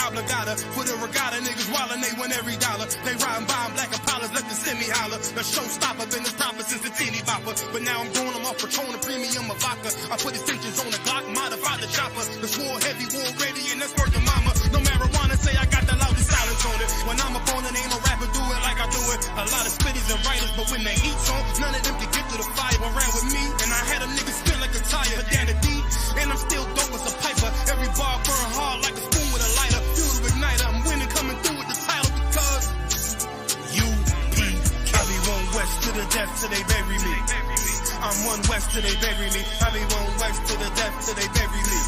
obligata. For the regatta, niggas wildin', they win every dollar. They riding by in black Impalas, let the semi holler. The showstopper, been this proper since the teeny bopper. But now I'm throwing them off Patron, a premium of vodka. I put extensions on the Glock, modified the chopper. The swore heavy, war ready, and that's working mama. No marijuana, say I got the loudest silence on it. When I'm up on it, ain't no rapper do it like I do it. A lot of spitties and writers, but when the heat's on, none of them can get to the fire around with me. And I had a nigga spin like a tire, but down the D, and I'm still dope as a piper. Every bar burn hard like a spoon with a lighter. Fuel to igniter, I'm winning, coming through with the title because U.P.K. I be one west to the death till they bury me. I'm one west till they bury me. I be one west to the death till they bury me.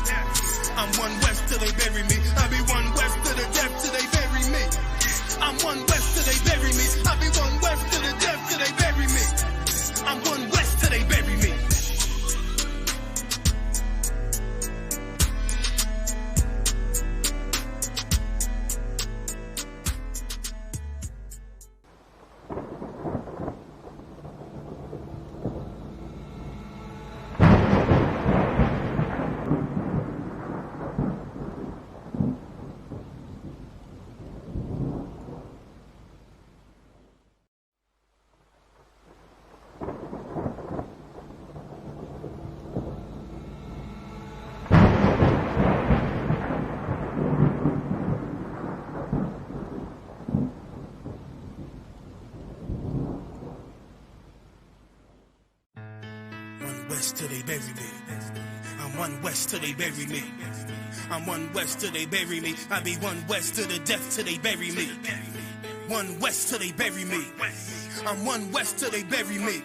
I'm one west till they bury me. I be one west to the death till they bury me. I'm one west till they bury me. I be one west to the death till they bury me. I'm one west till they bury me. West till they bury me. I'm one west till they bury me. I'm one west till they bury me. I be one west to the death till they bury me. One west till they bury me. I'm one west till they bury me.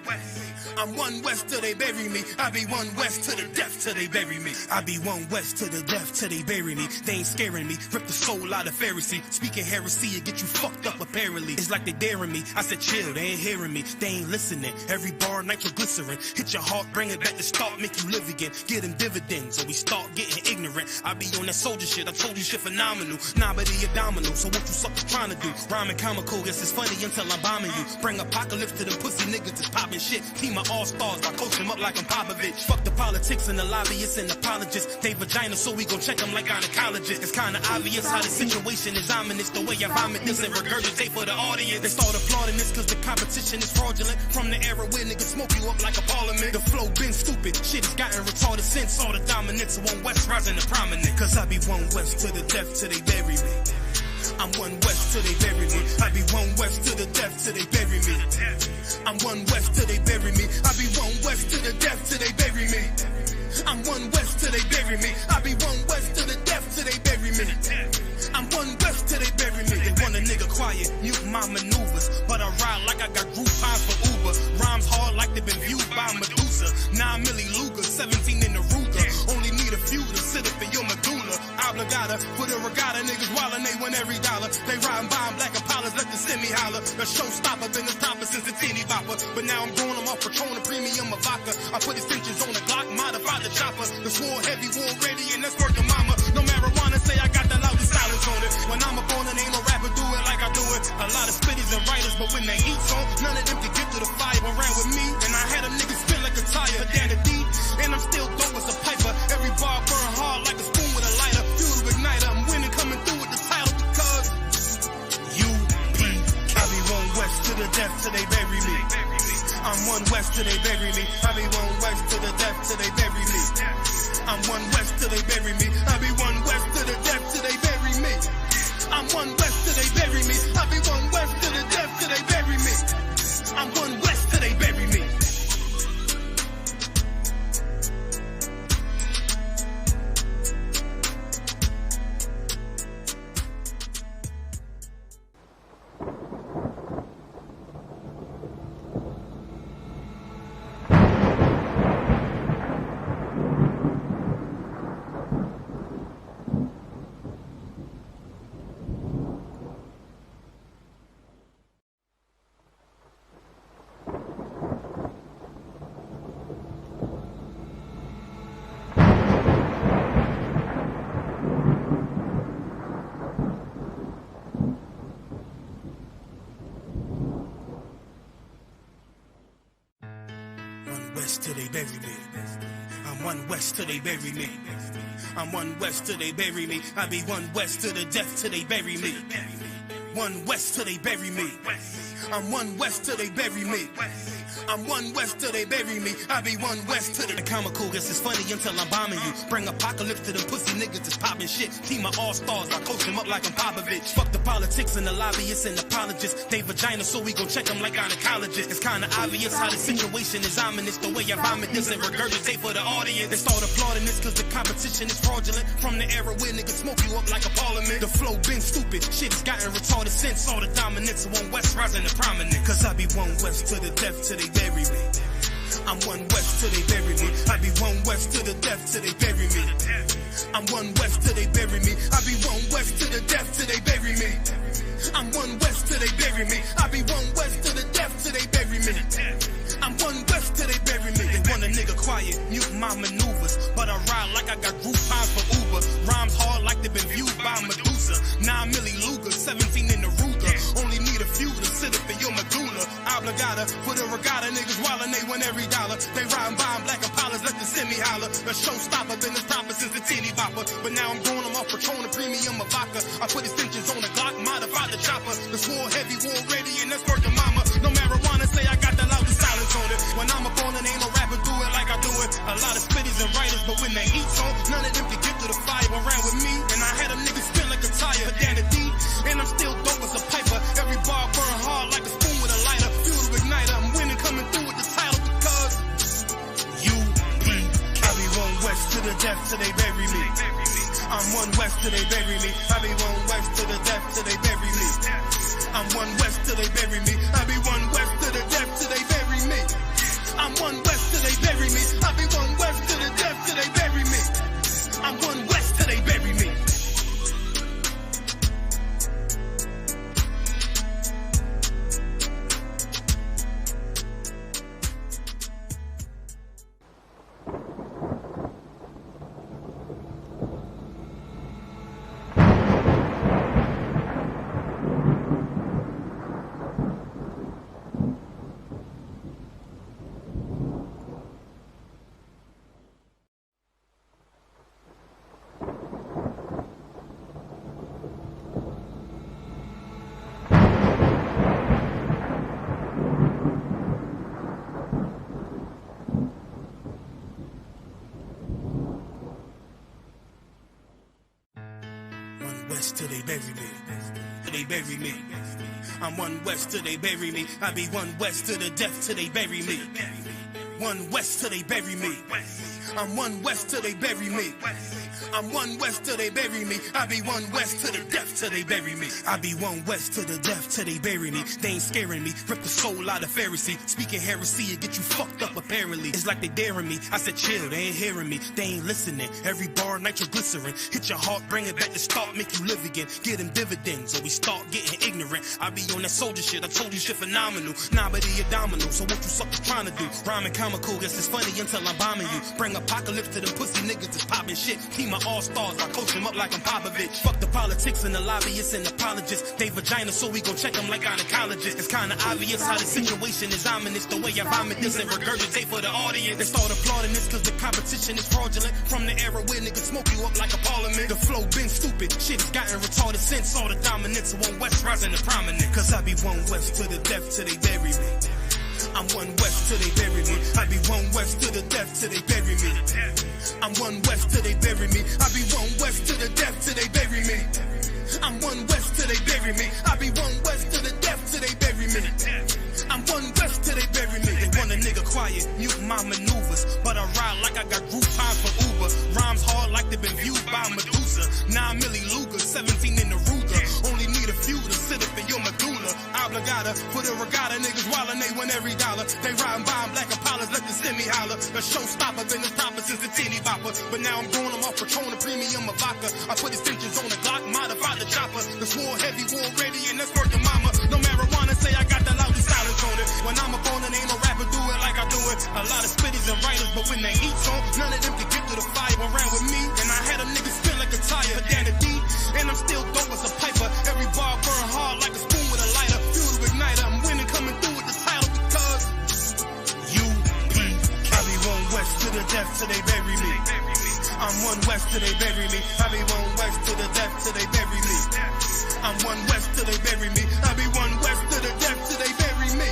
I'm one west till they bury me. I be one west to the death till they bury me. I be one west to the death till they bury me. They ain't scaring me. Rip the soul out of Pharisee. Speaking heresy, it get you fucked up apparently. It's like they daring me. I said chill, they ain't hearing me. They ain't listening. Every bar nitroglycerin. Hit your heart, bring it back to start, make you live again. Get them dividends, or we start getting ignorant. I be on that soldier shit. I told you shit phenomenal. Nah, but he abdominal. So what you suckers trying to do? Rhyming comical, guess it's funny until I'm bombing you. Bring apocalypse to them pussy niggas that's popping shit. Team of all-stars, I coach them up like I'm Popovich. Fuck the politics and the lobbyists and apologists. They vagina, so we gon' check them like gynecologists. It's kinda obvious how the situation is ominous. The way I vomit this and regurgitate for the audience. They start applauding this cause the competition is fraudulent. From the era where niggas smoke you up like a parliament. The flow been stupid, shit has gotten retarded since. All the dominance of one west rising to prominent. Cause I be one west to the death till they bury me. I'm one west till they bury me. I be one west to the death till they bury me. I'm one west till they bury me. I be one west to the death till they bury me. I'm one west till they bury me. I be one west to the death till they bury me. I'm one west till they bury me. They want a nigga quiet, mute my maneuvers, but I ride like I got Groupon for Uber. Rhymes hard like they been viewed by Medusa. 9 milli Luger, 17 in the Ruger. Only need a few to sit up in your medulla. Obligata, for the regatta, niggas wildin', they win every dollar. They riding by in black Impalas, let the semi holler. The showstopper, been this proper since the teeny bopper. But now I'm throwing them off Patron, a premium of vodka. I put extensions on the Glock, modified the chopper. The swore heavy, war ready, and that's working mama. No marijuana, say I got the loudest silence on it. When I'm up on it, ain't no rapper do it like I do it. A lot of spitties and writers, but when the heat's on, none of them can get to the fire around with me. And I had a nigga spin like a tire, but down the D, and I'm still dope as a piper. Every bar burn hard like a spoon with a lighter. Fuel to igniter, I'm winning, coming through with the title because U.P.K. I be one west to the death till they bury me. I'm one west till they bury me. I be one west to the death till they bury me. I'm one west till they bury me. I be one west to the death till they bury me. I'm one west till they bury me. I be one west to the death till they bury me. I'm one west till they bury me. Till they bury me. I'm one west till they bury me. I'm one West till they bury me. I be one West to the death till they bury me. One West till they bury me. I'm one West till they bury me. I'm one West till they bury me. I be one West to the comical. Guess it's funny until I'm bombing you. Bring apocalypse to them pussy niggas that's popping shit. Team my all-stars, I coach them up like I'm Popovich. Fuck the politics and the lobbyists and apologists. They vagina, so we gon' check them like gynecologists. It's kinda obvious how the situation is ominous. The way I vomit this and regurgitate for the audience. They start applauding this cause the competition is fraudulent. From the era where niggas smoke you up like a parliament. The flow been stupid, shit has gotten retarded since. All the dominance of one West rising to prominent. Cause I be one West to the death till they bury me. I'm one West till they bury me. I be one West to the death till they bury me. I'm one West till they bury me. I be one West to the death till they bury me. I'm one West till they bury me. I be one West to the death till they bury me. I'm one West till they bury me. They want a nigga quiet, mute my maneuvers, but I ride like I got Groupons for Uber. Rhymes hard like they've been viewed by Medusa. 9 milli Luger, 17 in the Ruger. Only need a few to sit up in your medulla. Obligata for the regatta, niggas wildin', they win every dollar. They riding by in black Impalas, let the semi holler. A showstopper, been as proper since the teeny bopper. But now I'm going, I'm off Patron, a premium of vodka. I put extensions on the Glock, modified the chopper. The swore heavy, war ready, and that's working mama. No marijuana, say I got the loudest silence on it. When I'm up on it, ain't no rapper do it like I do it. A lot of spitties and writers, but when they heat's on, none of them can get to the fire around with me. And I had a nigga spin like a tire, down the D, and I'm still dope as a piper. Every bar burn hard like a spoon with a lighter. Fuel to igniter, I'm winning, coming through with the title because U.P.K. I be one West to the death till they bury me. I'm one West till they bury me. I be one West to the death till they bury me. I'm one West till they bury me. I be one West to the death till they bury me. I'm one West till they bury me. I be one West to the death till they bury me. I'm one West till they bury me. West till they bury me. They bury me. I'm one West till they bury me. I be one West to the death till they bury me. One West till they bury me. I'm one West till they bury me. I'm one West till they bury me. I be one West to the death till they bury me. I be one West to the death till they bury me. They ain't scaring me. Rip the soul out of Pharisee. Speaking heresy and get you fucked up apparently. It's like they daring me. I said chill, they ain't hearing me. They ain't listening. Every bar nitroglycerin. Hit your heart, bring it back to start, make you live again. Get them dividends or we start getting ignorant. I be on that soldier shit. I told you shit phenomenal. Nah, but he a domino. So what you suckers trying to do? Rhyming comical. Guess it's funny until I'm bombing you. Bring apocalypse to them pussy niggas that's popping shit. Team my all-stars, I coach them up like I'm Popovich. Fuck the politics and the lobbyists and apologists. They vagina, so we gon' check them like gynecologists. It's kinda obvious how the situation is ominous. The way I vomit this and regurgitate for the audience. They start applauding this cause the competition is fraudulent. From the era where niggas smoke you up like a parliament. The flow been stupid, shit has gotten retarded since. All the dominance of one West rising to prominent. Cause I be one West to the death till they bury me. I'm one West till they bury me. I be one West to the death till they bury me. I'm one West till they bury me. I be one West to the death till they bury me. I'm one West till they bury me. I be one West to the death till they bury me. I'm one West till they bury me. They want a nigga quiet, mute my maneuvers, but I ride like I got Groupons for Uber. Rhymes hard like they've been viewed by Medusa. 9 milli Luger, 17 in the Ruger. Only need a few to sit up in your medulla. Obligata for the regatta, niggas wildin', they win every dollar. They riding by in black Impalas, let the semi holler. A showstopper, been as proper since the teeny bopper. But now I'm going, I'm off Patron, a premium of vodka. I put extensions on the Glock, modified the chopper. The swore heavy, war ready, and that's working mama. No marijuana, say I got the loudest silence on it. When I'm up on it, ain't no rapper do it like I do it. A lot of spitties and writers, but when they heat's on, none of them can get to the fire around with me. And I had a nigga spin like a tire, down the D, and I'm still dope as a piper. Every bar burn hard like a spoon with a lighter. Fuel to igniter, I'm winning, coming through with the title because U.P.K. I be one West to the death till they bury me. I'm one west till they bury me. I be one west to the death till they bury me. I'm one west till they bury me. I be one west to the death till they bury me.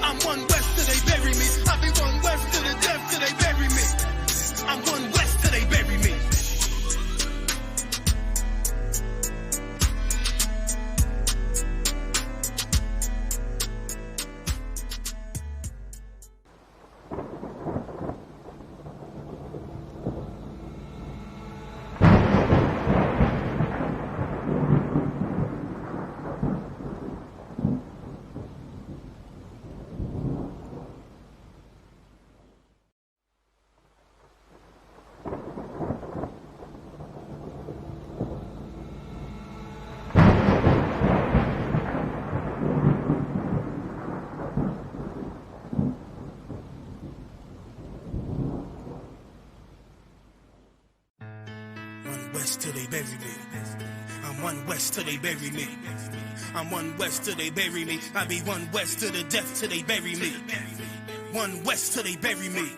I'm one west till they bury me. I be one west to the death till they bury me. I'm one west till they bury me. Till they bury me. I'm one west till they bury me. I'm one west till they bury me. I be one west to the death till they bury me. One west till they bury me.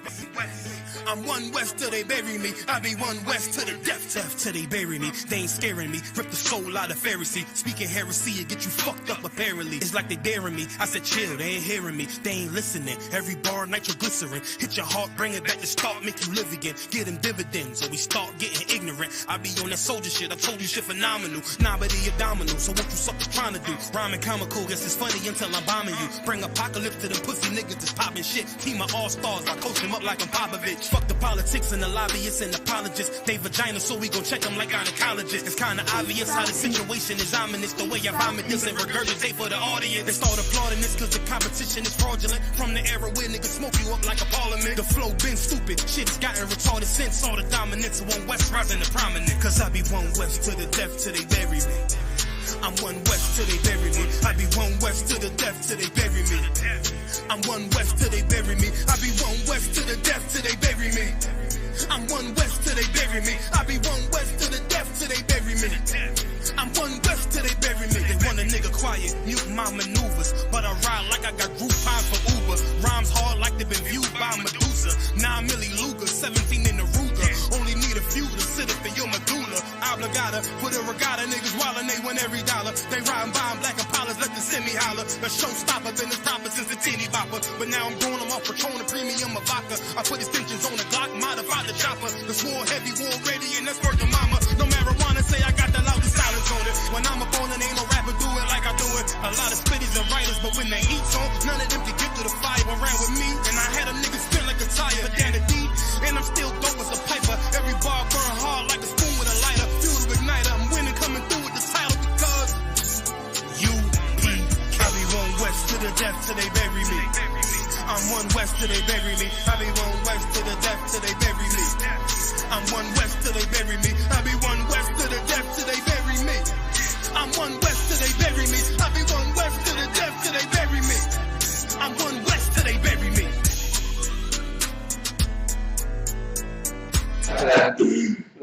I'm one west till they bury me. I be one west to the death till they bury me. They ain't scaring me. Rip the soul out of Pharisee. Speaking heresy and get you fucked up apparently. It's like they daring me. I said chill, they ain't hearing me. They ain't listening. Every bar nitroglycerin. Hit your heart, bring it back to start, make you live again. Get them dividends or we start getting ignorant. I be on that soldier shit. I told you shit phenomenal. Nah, but he abdominal. So what you suckers trying to do? Rhyming comical. Guess it's funny until I'm bombing you. Bring apocalypse to them pussy niggas that's popping shit. Keep my all-stars. I coach them up like I'm Popovich. Fuck the politics and the lobbyists and apologists. They vagina, so we gon' check them like gynecologists. It's kinda obvious how the situation is ominous. The way I vomit this and regurgitate for the audience. They start applauding this cause the competition is fraudulent. From the era where niggas smoke you up like a parliament. The flow been stupid. Shit's gotten retarded since all the dominance of one west rising to prominent. Cause I be one west to the death till they bury me. I'm one west till they bury me. I be one west to the death till they bury me. I'm one west till they bury me. I be one west to the death till they bury me. I'm one west till they bury me. I be one west to the death till they bury me. I'm one west till they bury me. They want a nigga quiet, mute my maneuvers, but I ride like I got Groupon for Uber. Rhymes hard like they've been viewed by Medusa. 9 milli Luger, 17 in the Ruger. Only need a few to sit up in your medulla. Obligata, put a regatta, niggas wildin', they win every dollar. They riding by in black Impalas, let the semi holler. A showstopper, been as proper since the teeny bopper. But now I'm growing them off Patron, a premium of vodka. I put extensions on the Glock, modified the chopper. The swore heavy, war ready, and that's word to mama. No marijuana, say I got the loudest silence on it. When I'm up on it, ain't no rapper do it like I do it. A lot of spitties and writers, but when they heat's on, none of them can get to the fire. Around with me, and I had a nigga spin like a tire. But down the deep, and I'm still dope as a piper. Every bar burn hard like a spoon with a lighter. Fuel to igniter, I'm winning, coming through with the title because U.P.K. I be one west to the death till they bury me. I'm one west till they bury me. I be one west to the death till they bury me. I'm one west till they bury me. I be one west to the death till they bury me. I'm one west till they bury me. I be one west to the death till they bury me. I'm one west till they bury me.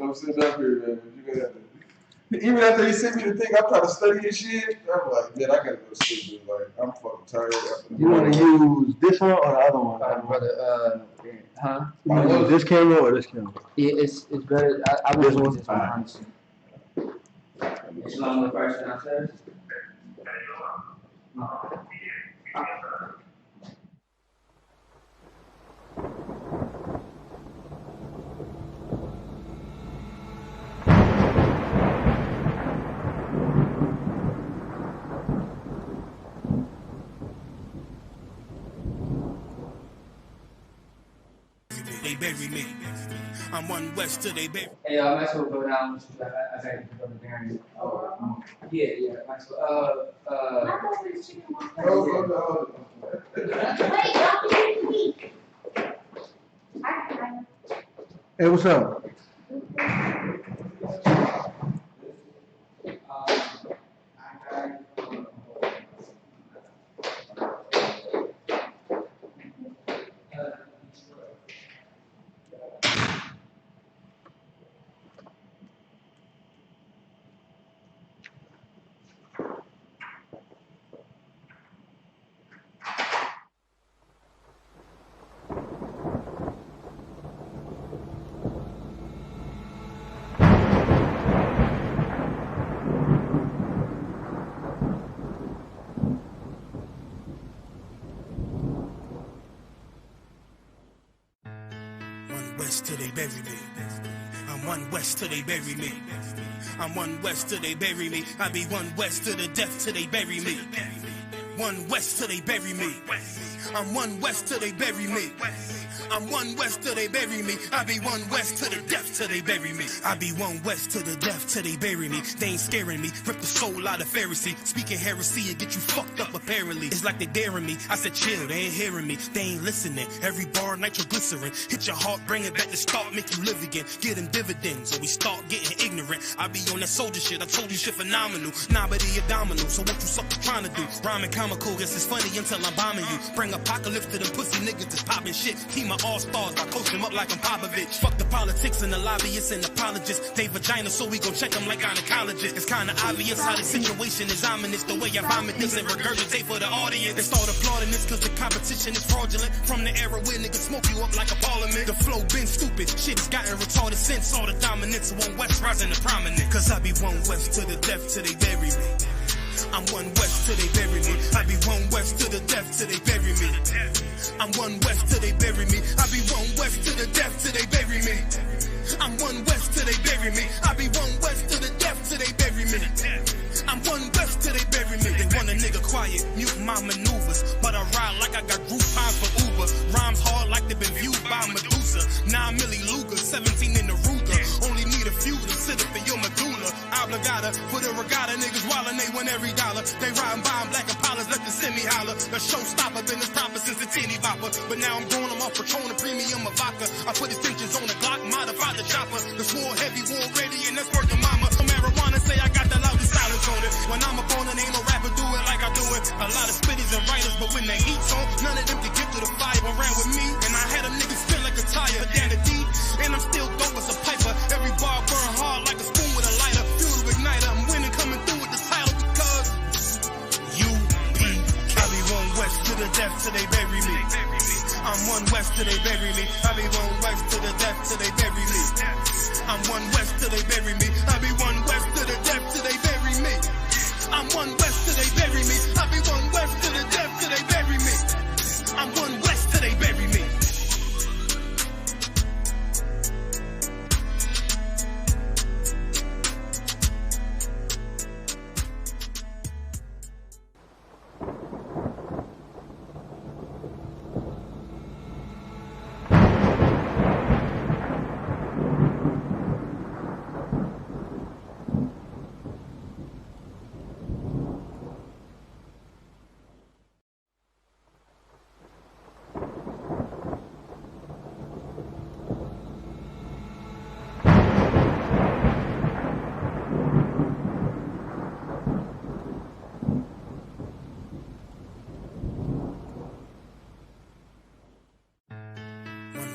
I'm sitting up here, man. But you gotta even after he sent me the thing, I try to study his shit. I'm like, man, I gotta go to sleep. Like, I'm fucking tired. You want to use this one or the other one? Brother, huh? You want to use this camera or this camera? Yeah, it's better. I would use this one, honestly. Shalom the first downstairs. They bury me. I'm one west till they bury me. Hey, Maxwell, go down. I gotta go to Darren. Yeah, Maxwell. Hey, what's up? they bury me. I'm one West till they bury me. I be one West to the death till they bury me. One West till they bury me. I'm one West till they bury me. I'm one West till they bury me. I be one West to the death till they bury me. I be one West to the death till they bury me. They ain't scaring me. Rip the soul out of Pharisee. Speaking heresy and get you fucked up apparently. It's like they daring me. I said chill, they ain't hearing me. They ain't listening. Every bar nitroglycerin. Hit your heart, bring it back to start, make you live again. Get them dividends or we start getting ignorant. I be on that soldier shit. I told you shit phenomenal. Nah, but he a domino. So what you suckers trying to do? Rhyming comical. Guess it's funny until I'm bombing you. Bring apocalypse to them pussy niggas that's popping shit. Keep my all-stars, I coach them up like I'm Popovich. Fuck the politics and the lobbyists and apologists. They vagina, so we gon' check them like gynecologists. It's kinda obvious how the situation is ominous. The way I vomit this and regurgitate for the audience. They start applauding this cause the competition is fraudulent. From the era where niggas smoke you up like a parliament. The flow been stupid, shit has gotten retarded since all the dominance of one West rising to prominent. Cause I be one West to the death till they bury me. I'm one West till they bury me. I be one West to the death till they bury me. I'm one West till they bury me. I be one West to the death till they bury me. I'm one West till they bury me. I be one West to the death till they bury me. I'm one West till they bury me. They want a nigga quiet, mute my maneuvers, but I ride like I got group time for Uber. Rhymes hard like they been viewed by Medusa. 9 milli Luger, 17 in the Ruger. Only need a few to sit up in your medulla. Obligata for the regatta, niggas wildin', they win every dollar. They riding by in black Impalas, let the semi holler. A showstopper, been as proper since the teeny bopper. But now I'm going, I'm off Patron, a premium of vodka. I put extensions on the Glock, modified the chopper. The swore heavy, war ready, and that's worth the mama. So marijuana say I got the loudest silence on it. When I'm up on it, ain't no rapper do it like I do it. A lot of spitties and writers, but when the heat's on, none of them can get to the fire. Around with me, and I had a nigga spin like a tire. Down the deep, and I'm still dope as a piper. Every bar burn hard like a spoon with a lighter. Fuel to igniter, I'm winning, coming through with the title because U.P.K. I be one West to the death till they bury me. I'm one West till they bury me. I be one West to the death till they bury me. I'm one West till they bury me. I be one West to the death till they bury me. I'm one West till they bury me. I be one West to the death till they bury me. I'm one West till they bury me.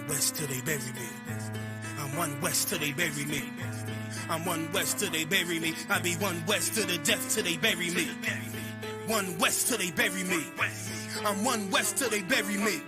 West till they bury me. I'm one West till they bury me. I'm one West till they bury me. I be one West to the death till they bury me. One West till they bury me. I'm one West till they bury me.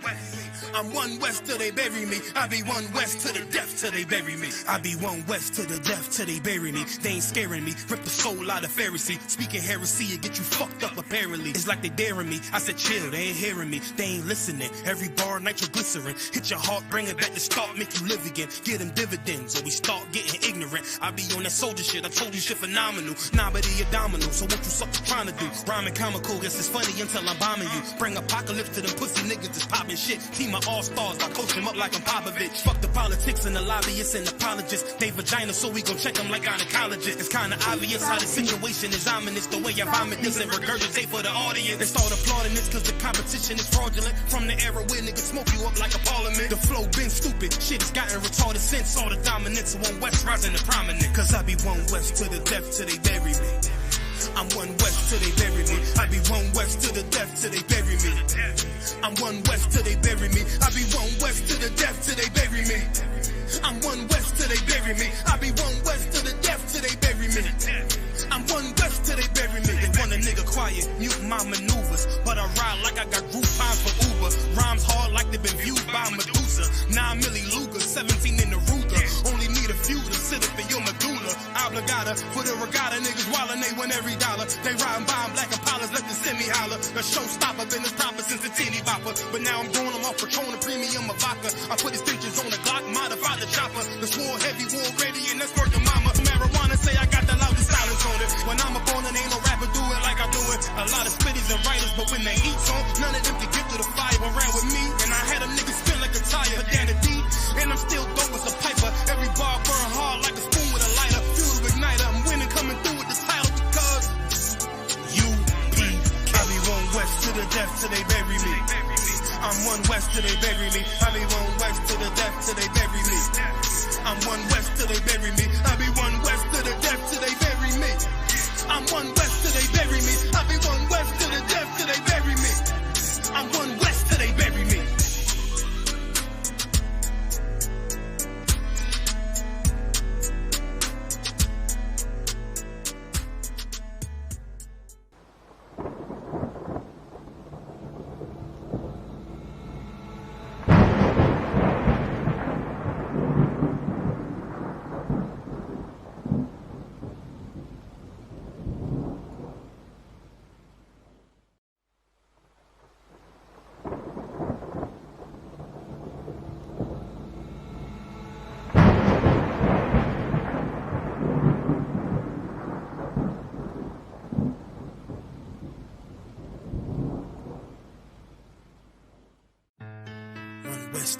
I'm one West till they bury me. I be one West to the death till they bury me. I be one West to the death till they bury me. They ain't scaring me. Rip the soul out of Pharisee. Speaking heresy and get you fucked up apparently. It's like they daring me. I said chill, they ain't hearing me. They ain't listening. Every bar nitroglycerin. Hit your heart, bring it back to start, make you live again. Get them dividends or we start getting ignorant. I be on that soldier shit. I told you shit phenomenal. Nah, but he a domino. So what you suckers trying to do? Rhyming comical. Guess it's funny until I'm bombing you. Bring apocalypse to them pussy niggas that's popping shit. Keep my all-stars, I coach them up like I'm Popovich. Fuck the politics and the lobbyists and apologists. They vagina, so we gon' check them like gynecologists. It's kinda obvious how the situation is ominous. The way I vomit this and regurgitate for the audience. They start applauding this cause the competition is fraudulent. From the era where niggas smoke you up like a parliament. The flow been stupid, shit has gotten retarded since all the dominance of one West rising to prominent. Cause I be one West to the death till they bury me. I'm one West till they bury me. I be one West to the death till they bury me. I'm one West till they bury me. I be one West to the death till they bury me. I'm one West till they bury me. I be one West to the death till they bury me. I'm one West till they bury me. They want a nigga quiet, mute my maneuvers, but I ride like I got group time for Uber. Rhymes hard like they been viewed by Medusa. 9 milli Luger, 17 in the Ruger. Only need a few to sit up in your medulla. Obligata for the regatta, niggas wildin', they win every dollar. They riding by in black Impalas, let the semi holler. A showstopper, been as proper since the teeny bopper. But now I'm going, I'm off Patron, a premium of vodka. I put extensions on the Glock, modified the chopper. The swore heavy, war ready, and that's worth the mama. marijuana, say I got the loudest silence on it. When I'm up on it, ain't no rapper do it like I do it. A lot of spitties and writers, but when they eat on, none of them can get to the fire around with me. And I had them niggas spin like a tire, down the deep, and I'm still dope as a piper. Every bar burn hard like a spoon with a lighter. Fuel to igniter, I'm winning, coming through with the title because U.P.K. I be one west to the death till they bury me. I'm one west till they bury me. I be one west to the death till they bury me. I'm one west till they bury me. I be one west to the death till they bury me. I'm one west till they bury me. I be one west to the death till they bury me. I'm one west till they bury me.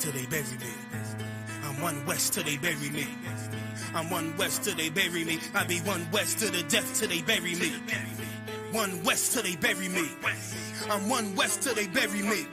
Till they bury me. I'm one west till they bury me. I'm one west till they bury me. I be one west to the death till they bury me. One west till they bury me. I'm one west till they bury me.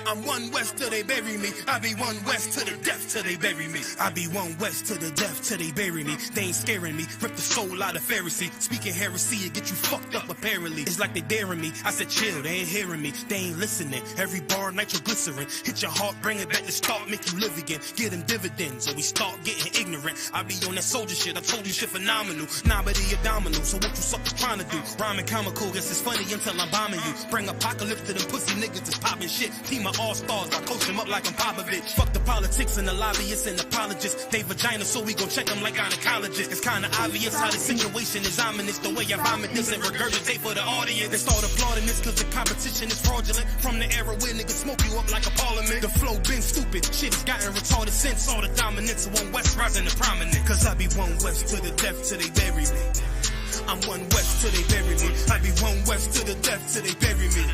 I'm one west till they bury me. I be one west to the death till they bury me. I be one west to the death till they bury me. They ain't scaring me. Rip the soul out of Pharisee. Speaking heresy, it get you fucked up apparently. It's like they daring me. I said chill, they ain't hearing me. They ain't listening. Every bar nitroglycerin. Hit your heart, bring it back to start, make you live again. Get them dividends or we start getting ignorant. I be on that soldier shit. I told you shit phenomenal. Nah, but he abdominal. So what you suckers trying to do? Rhyming comical. Guess it's funny until I'm bombing you. Bring apocalypse to them pussy niggas that's popping shit. Team of all-stars. I coach them up like I'm Popovich. Fuck the politics and the lobbyists and apologists. They vagina, so we gon' check them like gynecologists. It's kinda obvious how the situation is ominous. The way I vomit this and regurgitate for the audience. They start applauding this cause the competition is fraudulent. From the era where niggas smoke you up like a parliament. The flow been stupid. Shit has gotten retarded since all the dominance of one west rising to prominent. Cause I be one west to the death till they bury me. I'm one west till they bury me. I be one west to the death till they bury me.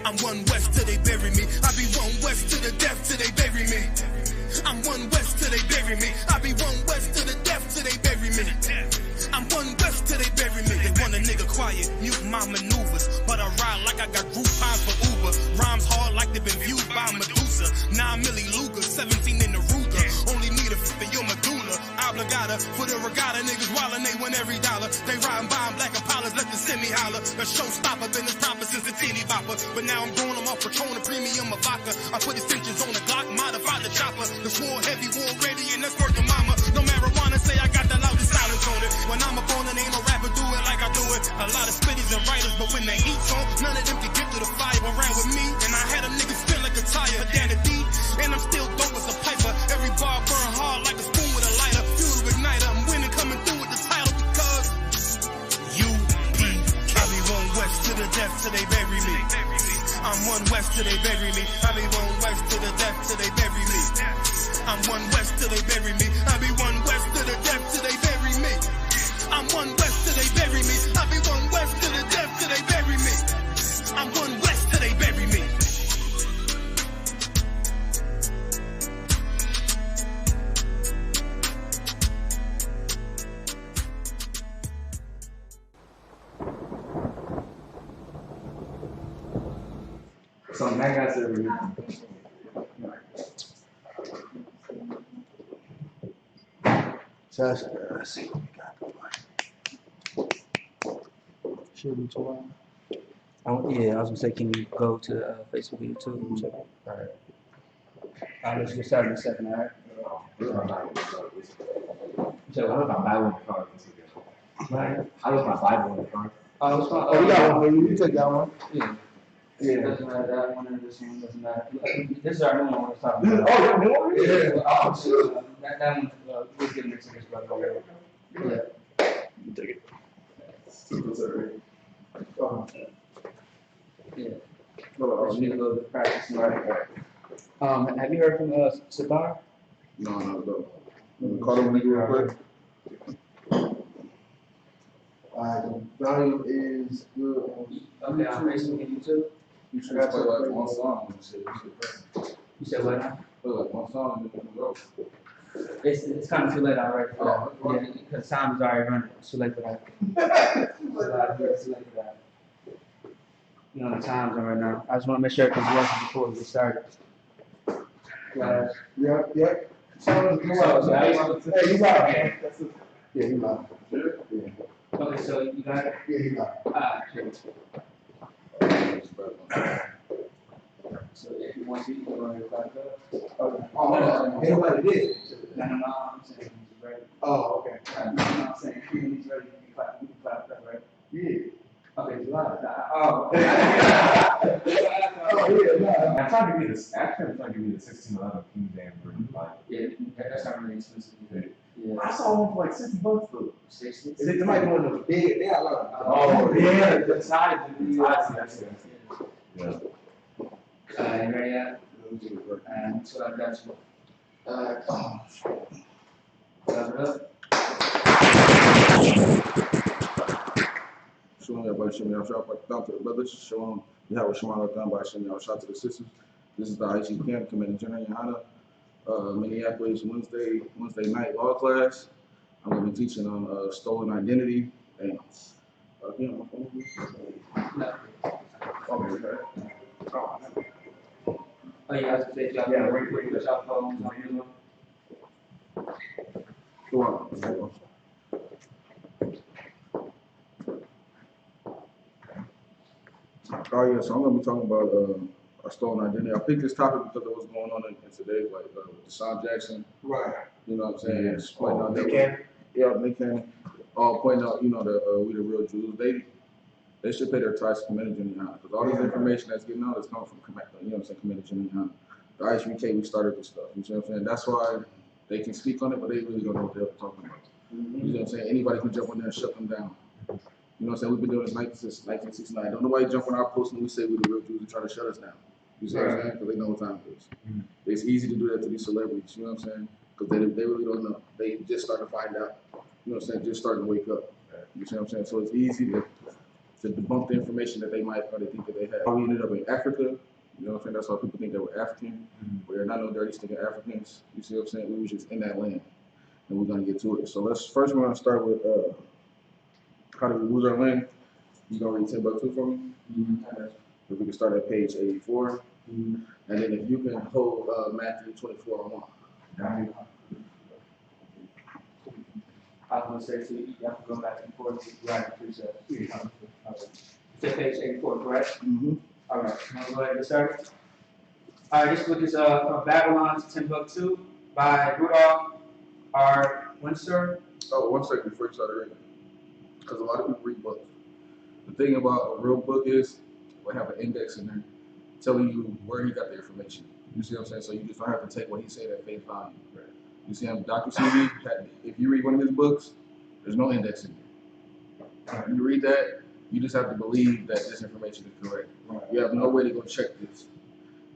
I'm one west till they bury me. I be one west to the death till they bury me. I'm one west till they bury me. I be one west to the death till they bury me. I'm one west till they bury me. They want a nigga quiet, mute my maneuvers, but I ride like I got Groupon for Uber. Rhymes hard like they've been viewed by Medusa. 9 milli Luger, 17 in the Ruger. Only need a for your medulla. Obligata for the regatta, niggas wildin', they win every dollar. They riding by in black Impalas, let the semi holler. A showstopper, been this proper since a teeny bopper. But now I'm growing them off Patron, a premium of vodka. I put extensions on the Glock, modified the chopper. The war heavy, war ready, and that's worth the mama. No marijuana, say I got the loudest silence on it. When I'm up on it, ain't no rapper do it like I do it. A lot of spitties and writers, but when they eat on, none of them can get to the fire around with me. And I had them niggas spin like a tire, down the deep, and I'm still dope as a piper. Every bar burn hard like a spoon with a lighter. Fuel to igniter, I'm winning, coming through with the title because U.P.K. I be one west to the death till they bury me. I'm one west till they bury me. I be one west to the death till they bury me. I'm one west till they bury me. I be one west to the death till they bury me. I'm one west till they bury me. I be one west to the death till they bury me. I'm one west till they bury me. So that guy's over here. Let's see what we got. Should be 2 hours. Yeah, I was gonna say, can you go to Facebook and YouTube and check it? Alright, let's get started in a second, alright? So I left my Bible in the car. Right. I left my Bible in the car. Oh, it's fine. Oh, we got one for you. You can take that one. Yeah. Yeah. Doesn't matter, that one or this one, doesn't matter. This is our new one, let's talk about. Oh, that one? Yeah. That one, we'll get next to this, brother. Yeah. Take it. Yeah. Oh, Just need a little bit of practice, right? Have you heard from Sadar? No. Call him nigga real quick. The volume is good on Okay, on Facebook and YouTube. You should play like one song and shit. You said what now? Play like one song and then go. It's kind of too late already for that. Yeah, because time is already running. It's too late for that. It's too late for that. You know the time's on right now. I just want to make sure because before we get started. Yep. So you out. Hey, you out, man. Yeah, you out. Yeah. Okay, so you got it? Yeah, you out. So if you want to, you can go ahead and back up. Okay. Oh, ain't nobody did. No, I'm saying he's ready. Oh, okay. I'm saying when he's ready, you can clap that, right? Yeah. Okay, it's live. Oh, yeah, I tried to get this. Actually, I tried to get the 1611 King James version. Like, Yeah, that's not really expensive. Yeah. I saw one for like $60 though. 60? They might go in the big, they got a lot of. Oh yeah, the size. Yeah. You ready yet? And so I got you. Clap it up. Shalom, everybody. Shalom, y'all. Shout out to the brothers. Shalom. We have a Shema done by Shalom. Y'all. Shout out to the sisters. This is the I.S.U.P.K. Commander General YAHANNA. Minneapolis Wednesday night law class. I'm going to be teaching on stolen identity. And my phone. Oh yeah, I was gonna say y'all right quick with y'all phones on you. Go on. Oh yeah, so I'm gonna be talking about a stolen identity. I picked this topic because of what's going on in today's like Deshaun Jackson. Right. You know what I'm saying? Yeah. Pointing out They can. Yeah, they can. All pointing out, you know, that we the real Jews. They should pay their tithes to Commander General because all this information that's getting out is coming from Commander General. The I.S.U.P.K. we started this stuff. You know what I'm saying? That's why they can speak on it, but they really don't know what they're talking about. You know what I'm saying? Anybody can jump on there and shut them down. You know what I'm saying? We've been doing this since 1969. Don't nobody jump on our post when we say we're the real Jews and try to shut us down. You see what I'm saying? Because they know what time it is. It's easy to do that to these celebrities. You know what I'm saying? Because they really don't know. They just starting to find out. You know what I'm saying? Just starting to wake up. You see what I'm saying? So it's easy to debunk the information that they might or they think that they have. How we ended up in Africa. You know what I'm saying? That's why people think that we're African. We're not no dirty stinking Africans. You see what I'm saying? We were just in that land. And we're going to get to it. So we're going to start with how do we lose our land? You going to read 10:2 for me? If we can start at page 84. And then if you can hold Matthew 24:1. I was gonna say, so you have to go back and forth to write the precept. Say page 84, correct? All right, I'm gonna go ahead and get started. All right, this book is from Babylon to Timbuktu by Rudolph R. Windsor. Oh, one second before you start reading. Because a lot of people read books. The thing about a real book is we have an index in there telling you where he got the information. You see what I'm saying? So you just don't have to take what he said at face value. You see, Dr. CV, if you read one of his books, there's no index in there. You read that, you just have to believe that this information is correct. You have no way to go check this.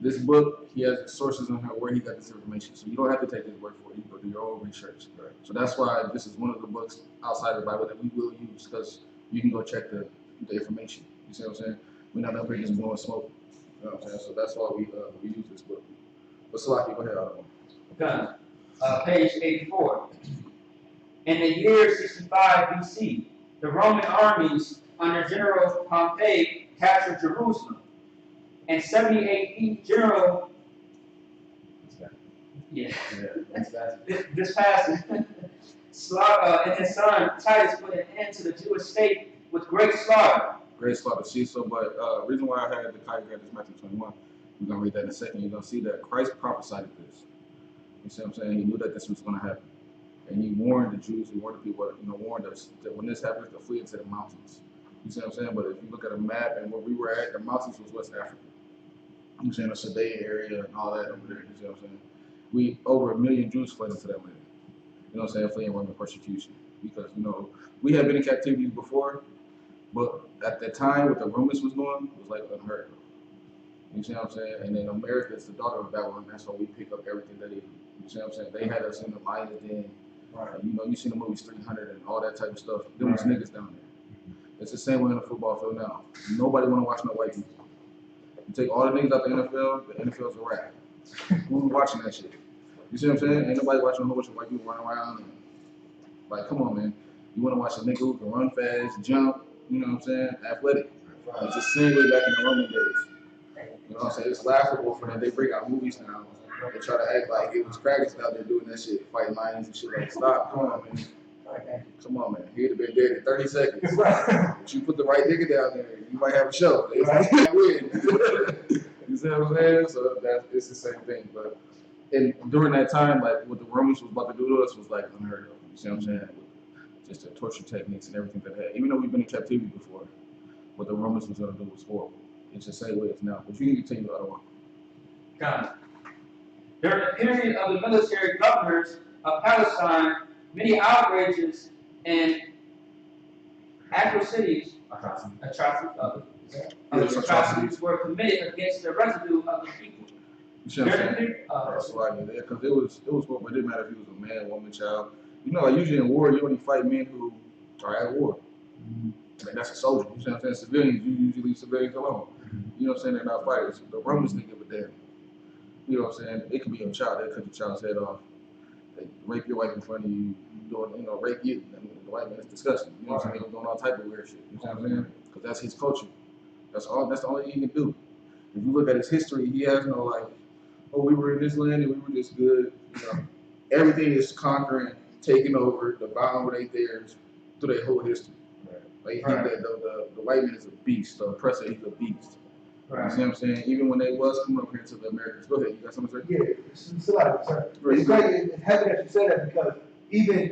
This book, he has sources on where he got this information. So you don't have to take his word for it. You can go do your own research. So that's why this is one of the books outside of the Bible that we will use because you can go check the information. You see what I'm saying? We're not up here just blowing smoke. You know what I'm saying? So that's why we use this book. But Salaki, go ahead, Adam. Gun. Page 84. In the year 65 BC, the Roman armies under General Pompey captured Jerusalem. In 70 AD, General this passage, and his son Titus put an end to the Jewish state with great slaughter. Great slaughter. See, so, but reason why I had the Kai grab this Matthew 21, we're going to read that in a second. You're going to see that Christ prophesied this. You see what I'm saying? He knew that this was going to happen. And he warned the Jews, he warned the people, warned us that when this happens, to flee into the mountains. You see what I'm saying? But if you look at a map and where we were at, the mountains was West Africa. I'm saying the Sudan area and all that over there. You see what I'm saying? Over 1 million Jews fled into that land. You know what I'm saying? Fleeing Roman persecution. Because, we had been in captivity before, but at the time, what the Romans was doing was like unheard of. You see what I'm saying? And then America is the daughter of Babylon. That's why we pick up everything that they do. You see what I'm saying? They had us in the lion's den. You seen the movies 300 and all that type of stuff. There was niggas down there. It's the same way in the football field now. Nobody want to watch no white people. You take all the niggas out the NFL's a wrap. Who's watching that shit? You see what I'm saying? Ain't nobody watching a whole bunch of white people running around. And, like, come on, man. You want to watch a nigga who can run fast, jump, you know what I'm saying? Athletic. It's the same way back in the Roman days. You know what I'm saying? It's laughable for them. They bring out movies now. They try to act like it was crackers out there doing that shit, fighting lions and shit like that. Stop. Come on, man. Come on, man. He'd have been dead in 30 seconds. But you put the right nigga down there, you might have a show. You see what I'm saying? So it's the same thing. But during that time, like what the Romans was about to do to us was like unheard of. You see what I'm saying? Just the torture techniques and everything that they had. Even though we've been in captivity before, what the Romans was going to do was horrible. It's the same way it's now. But you can continue the other one. Got it. During the period of the military governors of Palestine, many outrages and atrocities were committed against the residue of the people. You see what I'm saying? That's why because it was horrible. It didn't matter if he was a man, woman, child. You know, like usually in war, you only fight men who are at war. Like that's a soldier. You see what I'm saying? Civilians, you usually leave civilians alone. You know what I'm saying? They're not fighters. The Romans didn't give a damn. You know what I'm saying? It could be your child. They cut your child's head off. They rape your wife in front of you. Rape you. I mean, the white man is disgusting. You know what I'm saying? They were doing all type of weird shit. You know what I'm saying? Because that's his culture. That's the only thing he can do. If you look at his history, he has no like, oh, we were in this land and we were just good. You know, everything is conquering, taking over, devouring what ain't theirs through their whole history. Like the white man is a beast. The oppressor, he's a beast. You see what I'm saying? Even when they was coming over here to the Americans. Go ahead, you got something to say? Yeah, it's a lot of concern. It's great. It's happy that you said that because even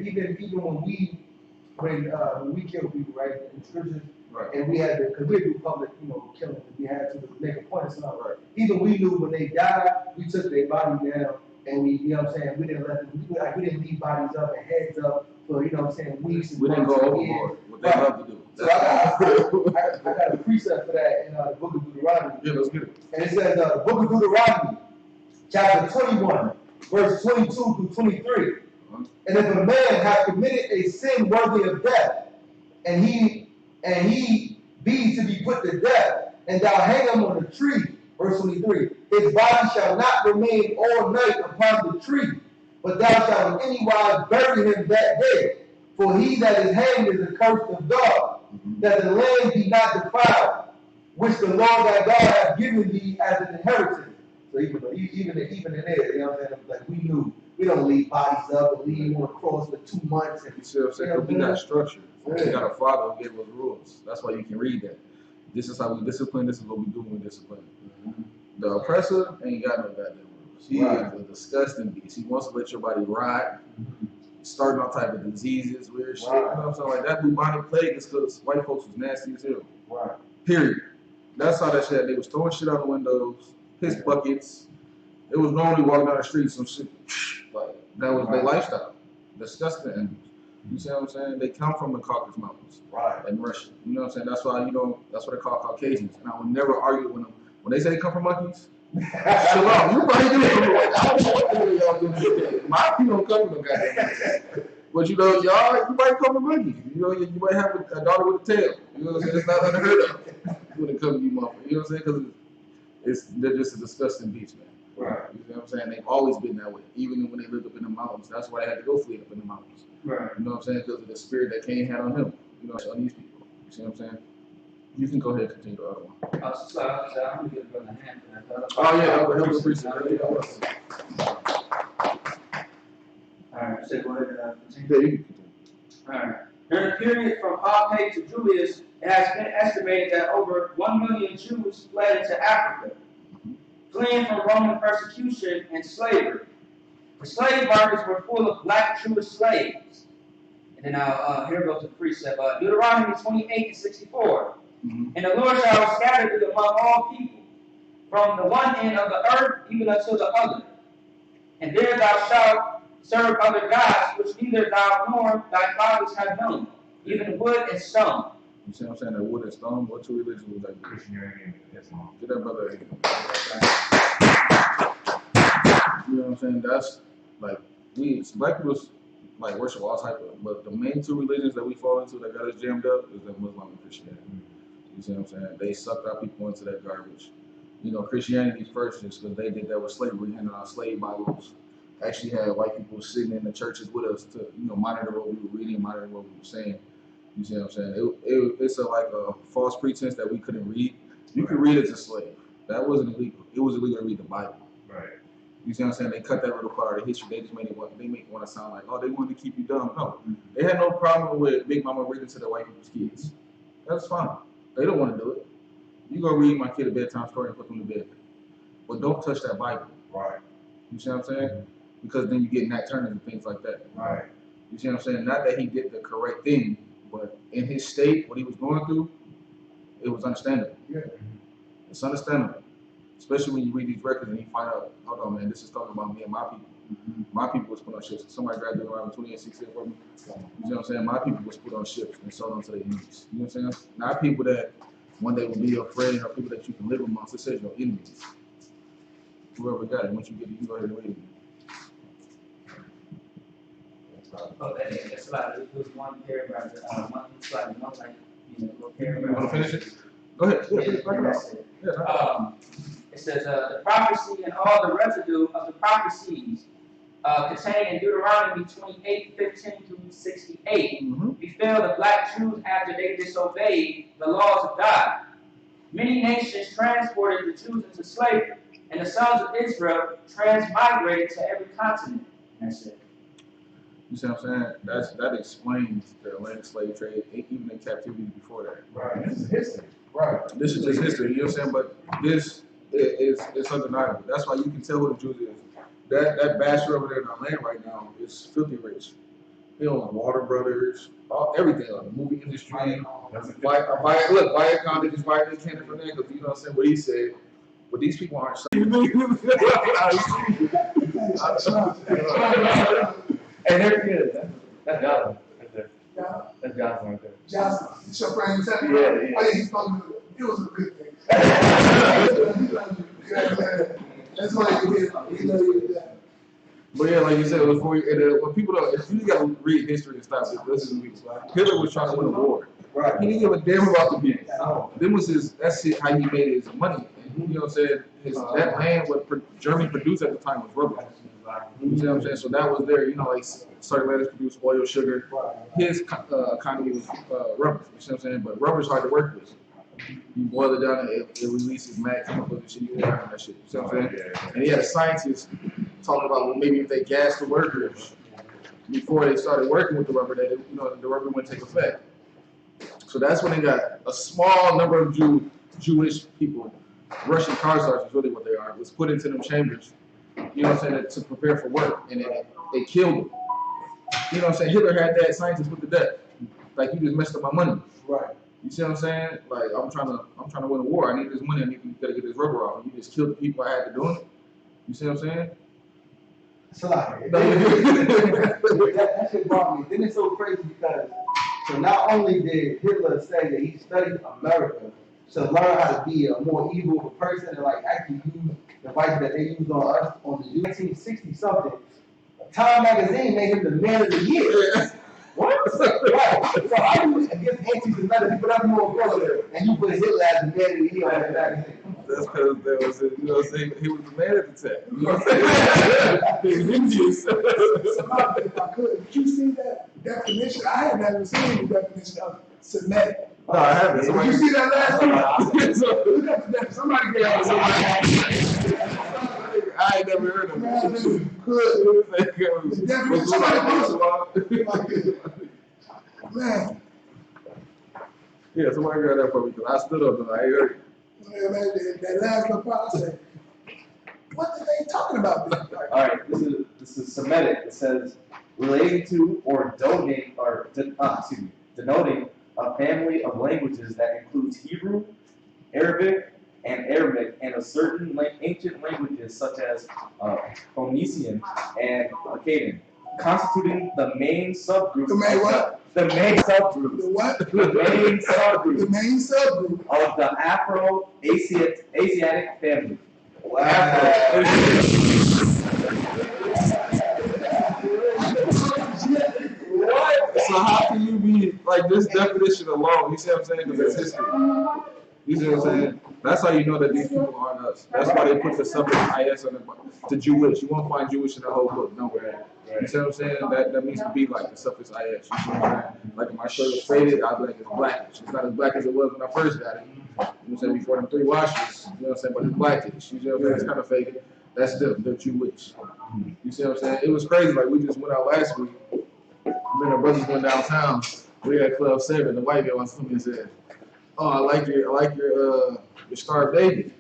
when we kill people, right, in scriptures, and we had because we do public, killing, we had to make a point of something. Right. Even we knew when they died, we took their body down, and we, you know what I'm saying, we didn't let them, we didn't leave bodies up and heads up for, you know what I'm saying, weeks and we didn't go overboard. What they love to do. So I got a precept for that in the book of Deuteronomy. Yeah, let's get it. And it says, the book of Deuteronomy, chapter 21, verse 22 through 23. And if a man have committed a sin worthy of death, and he be to be put to death, and thou hang him on a tree, verse 23, his body shall not remain all night upon the tree, but thou shalt in any wise bury him that day. For he that is hanged is accursed of God, that the land be not defiled, which the Lord thy God hath given thee as an inheritance. So even in there, you know what I'm saying? Like we knew we don't leave bodies up and leave on a cross for 2 months. And you see what I'm saying? We got structure. We got a father who gave us rules. That's why you can read that. This is how we discipline. This is what we do when we discipline. The oppressor ain't got no goddamn rules. He is a disgusting beast. He wants to let your body rot. Starting all type of diseases, weird shit. You know what I'm saying? Like that bubonic plague is because white folks was nasty as hell. Right. Period. That's how that shit. They was throwing shit out the windows, piss buckets. It was normally walking down the street, some shit. Like that was their lifestyle. Disgusting animals. You see what I'm saying? They come from the Caucasus Mountains. Right. And Russia. You know what I'm saying? That's why that's what they call Caucasians. And I would never argue with them. When they say they come from monkeys, Shalom, you probably do it. I don't know what the hell y'all doing. My people don't come from no goddamn monkeys. But you might come from monkeys. You might have a daughter with a tail. You know what I'm saying? It's not unheard of when it comes to you motherfuckers. You know what I'm saying? Because they're just a disgusting beast, man. Right. You know what I'm saying? They've always been that way. Even when they lived up in the mountains. That's why they had to go flee up in the mountains. Right. You know what I'm saying? Because of the spirit that Cain had on him. You know, on these people. You see what I'm saying? You can go ahead and continue the other one. I'm going to give it a hand for that. Oh, yeah, that would appreciate it. Alright, so go ahead and continue. Yeah, you can continue. Alright. During the period from I.S.U.P.K to Julius, it has been estimated that over 1 million Jews fled into Africa, fleeing from Roman persecution and slavery. The slave markets were full of black Jewish slaves. And then here goes the precept, Deuteronomy 28:64. And the Lord shall scatter thee among all people, from the one end of the earth even unto the other. And there thou shalt serve other gods, which neither thou nor thy fathers have known, even wood and stone. You see what I'm saying? That wood and stone, what two religions was that? Christianity and Islam. Get that brother in. You know what I'm saying? That's like, black people, like worship all type of, but the main two religions that we fall into that got us jammed up is the Muslim and Christianity. You see what I'm saying? They sucked our people into that garbage. You know, Christianity first just because they did that with slavery, handing out slave Bibles. Actually had white people sitting in the churches with us to, you know, monitor what we were reading, monitor what we were saying. You see what I'm saying? It's like a false pretense that we couldn't read. You could read as a slave. That wasn't illegal. It was illegal to read the Bible. Right. You see what I'm saying? They cut that little part of the history. They just made it want to sound like, oh, they wanted to keep you dumb. No, they had no problem with Big Mama reading to their white people's kids. That's fine. They don't want to do it. You go read my kid a bedtime story and put them to bed, but don't touch that Bible. Right. You see what I'm saying? Because then you get Nat Turner and things like that. Right. You see what I'm saying? Not that he did the correct thing, but in his state, what he was going through, it was understandable. Yeah. It's understandable. Especially when you read these records and you find out, hold on, man, this is talking about me and my people. My people was put on ships. Somebody grabbed around 2816 for me. You see what I'm saying? My people was put on ships and sold onto the enemies. You know what I'm saying? Not people that one day will be your friend or people that you can live amongst. It says your enemies. Whoever got it, once you get it, you go ahead and read it. Okay, that's a lot. It was one paragraph, one slide, one like, you know, little You paragraph. want to finish it? Go ahead. That's it. It says, the prophecy and all the residue of the prophecies contained in Deuteronomy 28:15 through 68 befell the black Jews after they disobeyed the laws of God. Many nations transported the Jews into slavery, and the sons of Israel transmigrated to every continent. That's it. You see what I'm saying? That explains the Atlantic slave trade, even in captivity before that. Right. This is history. Right. This is just history, you know what I'm saying? But this is undeniable. That's why you can tell who the Jews is. That bastard over there in our land right now is filthy rich. He owns Water Brothers, everything, like the movie industry. Look, Viacom, they just buy this cannon from there because, you know what I'm saying, what he said. But these people aren't And they're good. That's Johnson right there. That's Johnson right there. Johnson, it's your friend, tell me. Yeah. Oh, yeah, he's supposed to. It was a good thing. That's why he did that. But yeah, like you said, before when people don't, if you gotta read history and stuff, listen to me. Hitler was trying to win a war. Right. He didn't give a damn about the men. Then was that's how he made his money. And you know what I'm saying? That land, what Germany produced at the time was rubber. You see what I'm saying? So that was there, you know, like certain lands produce oil, sugar. His economy was rubber. You see what I'm saying? But rubber's hard to work with. You boil it down and it releases mad chemicals and shit. You can work that shit. You see what I'm saying? And he had a scientist talking about, well, maybe if they gas the workers before they started working with the rubber, that you know the rubber wouldn't take effect. So that's when they got a small number of Jewish people, Russian car stars is really what they are, was put into them chambers, you know what I'm saying, to prepare for work, and they killed them. You know what I'm saying? Hitler had that scientist put to death. Like, you just messed up my money. Right. You see what I'm saying? Like, I'm trying to win a war. I need this money. You gotta get this rubber off. And you just killed the people I had to do it. You see what I'm saying? It's a lot. That shit brought me. Then it's so crazy because so not only did Hitler say that he studied America to learn how to be a more evil person and like actually use the devices that they used on us on the 1960 something, Time magazine made him the man of the year. What? Right. So I was against anti-Semitic, but I'm more brother, and you put Hitler as the man of the year on that magazine. That's because there was, you know what I'm saying, he was the man at the time. You know what I'm saying? He was Indian. Somebody, if I could, did you see that definition? I had never seen the definition of Semitic. No, I haven't. Did you see that last one? Somebody gave us I ain't never heard of it. Man. Yeah, somebody got that for me because I stood up and I ain't heard it. Yeah, man, that last little part, I said, what are they talking about? All right, this is Semitic. It says relating to or denoting a family of languages that includes Hebrew, Arabic, and Aramaic, and a certain ancient languages such as Phoenician and Akkadian, constituting the main subgroup. The main what? The main subgroup. The what? The main subgroup. The main subgroup of the Afro-Asiatic family. Wow. So how can you be like this definition alone? You see what I'm saying? Because it's history. You see what I'm saying? That's how you know that these people aren't us. That's why they put the suffix IS on the Jewish. You won't find Jewish in the whole book nowhere. You see what I'm saying? That means to be like the suffix IS. You see what I'm saying? Like if my shirt was faded, I'd be like it's blackish. It's not as black as it was when I first got it. You know what I'm saying? Before them 3 washes. You know what I'm saying? But it's blackish. You see what I'm saying? It's kind of faded. That's them. They're Jewish. You see what I'm saying? It was crazy. Like we just went out last week. Me and our brothers went downtown. We were at Club 7. The white guy wants to me and said, "Oh, I like your Star Baby."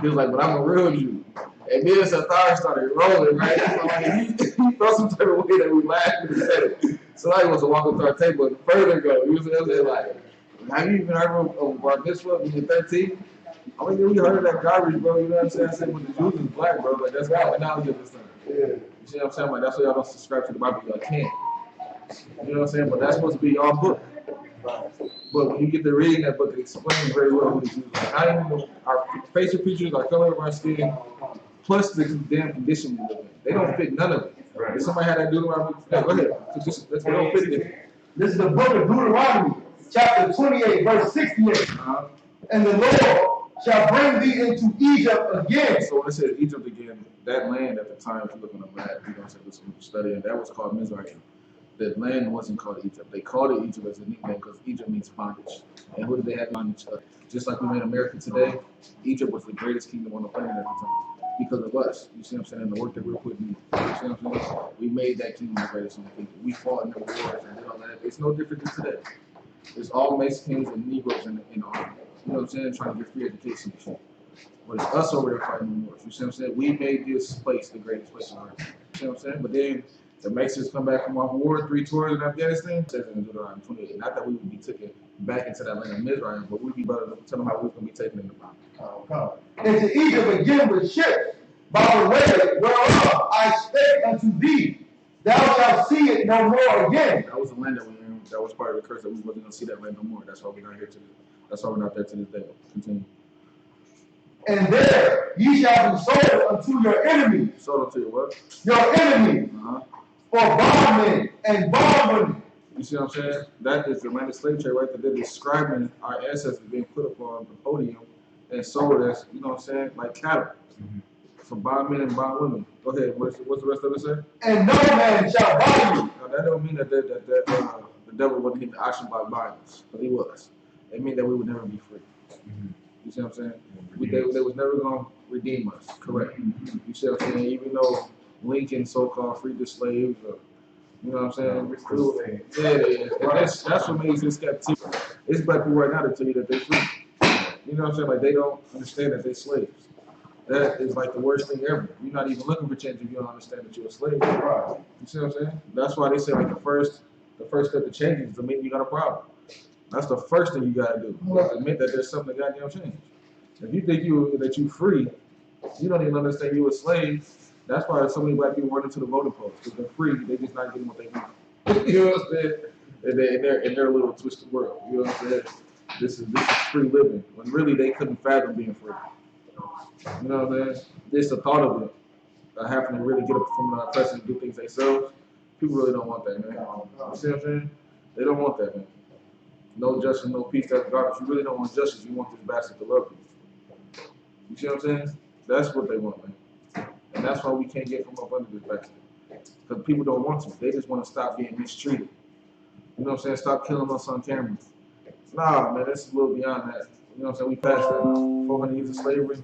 He was like, "But I'm a real Jew." And then Sathar started rolling, right? So like, he felt some type of way that we laughed and said it. So now he wants to walk up to our table and further go. He was like, "Have you even heard of Bar Mitzvah when you're 13? I mean, yeah, we heard of that garbage, bro. You know what I'm saying? I said, but the Jews is black, bro. Like, that's common knowledge of this thing. You see what I'm saying? Like, that's why y'all don't subscribe to the Bible. Y'all can't. You know what I'm saying? But that's supposed to be y'all book. But when you get to reading that book, it explains very well who the Jews are. Not even our facial features, our color of our skin, plus the damn condition we live in. They don't fit none of it. If somebody had that Deuteronomy, hey, go ahead. They don't fit it. This is the book of Deuteronomy, chapter 28, verse 68. And the Lord shall bring thee into Egypt again. So when it says Egypt again, that land at the time, if you look on the map, you know, so studying, that was called Mizraim. The land wasn't called Egypt. They called it Egypt as a nickname because Egypt means bondage. And who did they have bondage of? Just like we made America today, Egypt was the greatest kingdom on the planet at the time because of us. You see what I'm saying? And the work that we're putting in. You see what I'm saying? We made that kingdom the greatest on the kingdom. We fought in the wars and did all that. It's no different than today. It's all Mexicans and Negroes in the army. You know what I'm saying? Trying to get free education and shit. But it's us over there fighting the wars. You see what I'm saying? We made this place the greatest place on earth. You see what I'm saying? But then the Mexicans come back from off war, 3 tours in Afghanistan, it says in Deuteronomy 28. Not that we would be taken back into that land of Mizraim, but we'd be better to tell them how we was going to be taken in the Bible. Into Egypt again with ships, by the way whereof I spake unto thee, thou shalt see it no more again. That was the land that we in. That was part of the curse that we wasn't going to see that land no more. That's why we're not here to this. That's why we're not there to this day. Continue. And there ye shall be sold unto your enemy. Sold unto your what? Your enemy. For bondmen and bondwomen. You see what I'm saying? That is the land of slave trade right there. They're describing our ancestors being put up on the podium and sold as, you know what I'm saying, like cattle. For bondmen and bondwomen. Go ahead. What's the rest of it say? And no man shall buy you. Now, that don't mean that the devil wouldn't hit the auction block buying us, but he was. It means that we would never be free. You see what I'm saying? They was never going to redeem us. Correct. You see what I'm saying? Even though Lincoln so-called freed the slaves, or, you know what I'm saying? Yeah, and that's what makes this captivity. It's black people right now that tell you that they're free. You know what I'm saying? Like, they don't understand that they're slaves. That is like the worst thing ever. You're not even looking for change if you don't understand that you're a slave. You see what I'm saying? That's why they say like the first step to change is to admit you got a problem. That's the first thing you gotta do. Admit that there's something that goddamn changed. If you think that you free, you don't even understand you a slave. That's why so many black people run into the voting polls because they're free. They just not getting what they need. You know what I'm saying? In their little twisted world. You know what I'm saying? This is free living when really they couldn't fathom being free. You know what I'm saying? Just the thought of it, having to really get up from the oppression and do things themselves. People really don't want that, man. You see what I'm saying? They don't want that, man. No justice, no peace, that's garbage. You really don't want justice. You want this bastard to love you. You see what I'm saying? That's what they want, man. And that's why we can't get from up under this bastard. Because people don't want to. They just want to stop being mistreated. You know what I'm saying? Stop killing us on camera. Nah, man, that's a little beyond that. You know what I'm saying? We passed that 400 years of slavery.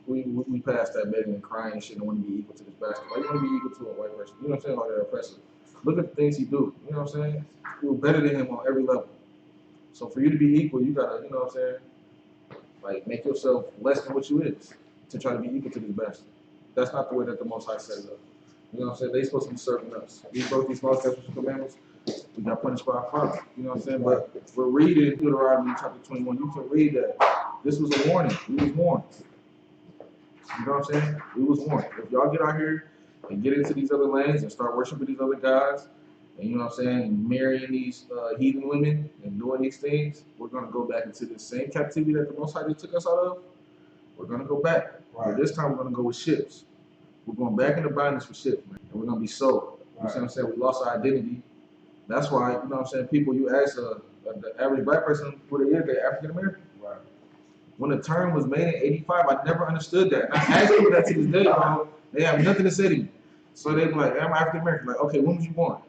We passed that begging and crying and shit and want to be equal to this bastard. Why you want to be equal to a white person? You know what I'm saying? Like they're oppressive. Look at the things he do. You know what I'm saying? We're better than him on every level. So for you to be equal, you gotta, you know what I'm saying? Like make yourself less than what you is to try to be equal to this bastard. That's not the way that the Most High set it up. You know what I'm saying? They supposed to be serving us. We broke these laws, statutes, and commandments. We got punished by our Father. You know what I'm saying? But we're reading Deuteronomy chapter 21. You can read that. This was a warning. We was warned. You know what I'm saying? We was warned. If y'all get out here and get into these other lands and start worshiping these other gods, and you know what I'm saying, and marrying these heathen women and doing these things, we're going to go back into the same captivity that the Most High just took us out of. We're going to go back. Right. But this time we're going to go with ships. We're going back into bondage for ships, man. And we're going to be sold. Right. You see what I'm saying? We lost our identity. That's why, you know what I'm saying, people, you ask the average black person who they is, they're African American. Right. When the term was made in 85, I never understood that. And I ask people that to this day, bro. They have nothing to say to me. So they be like, I'm African American. Like, okay, when was you born?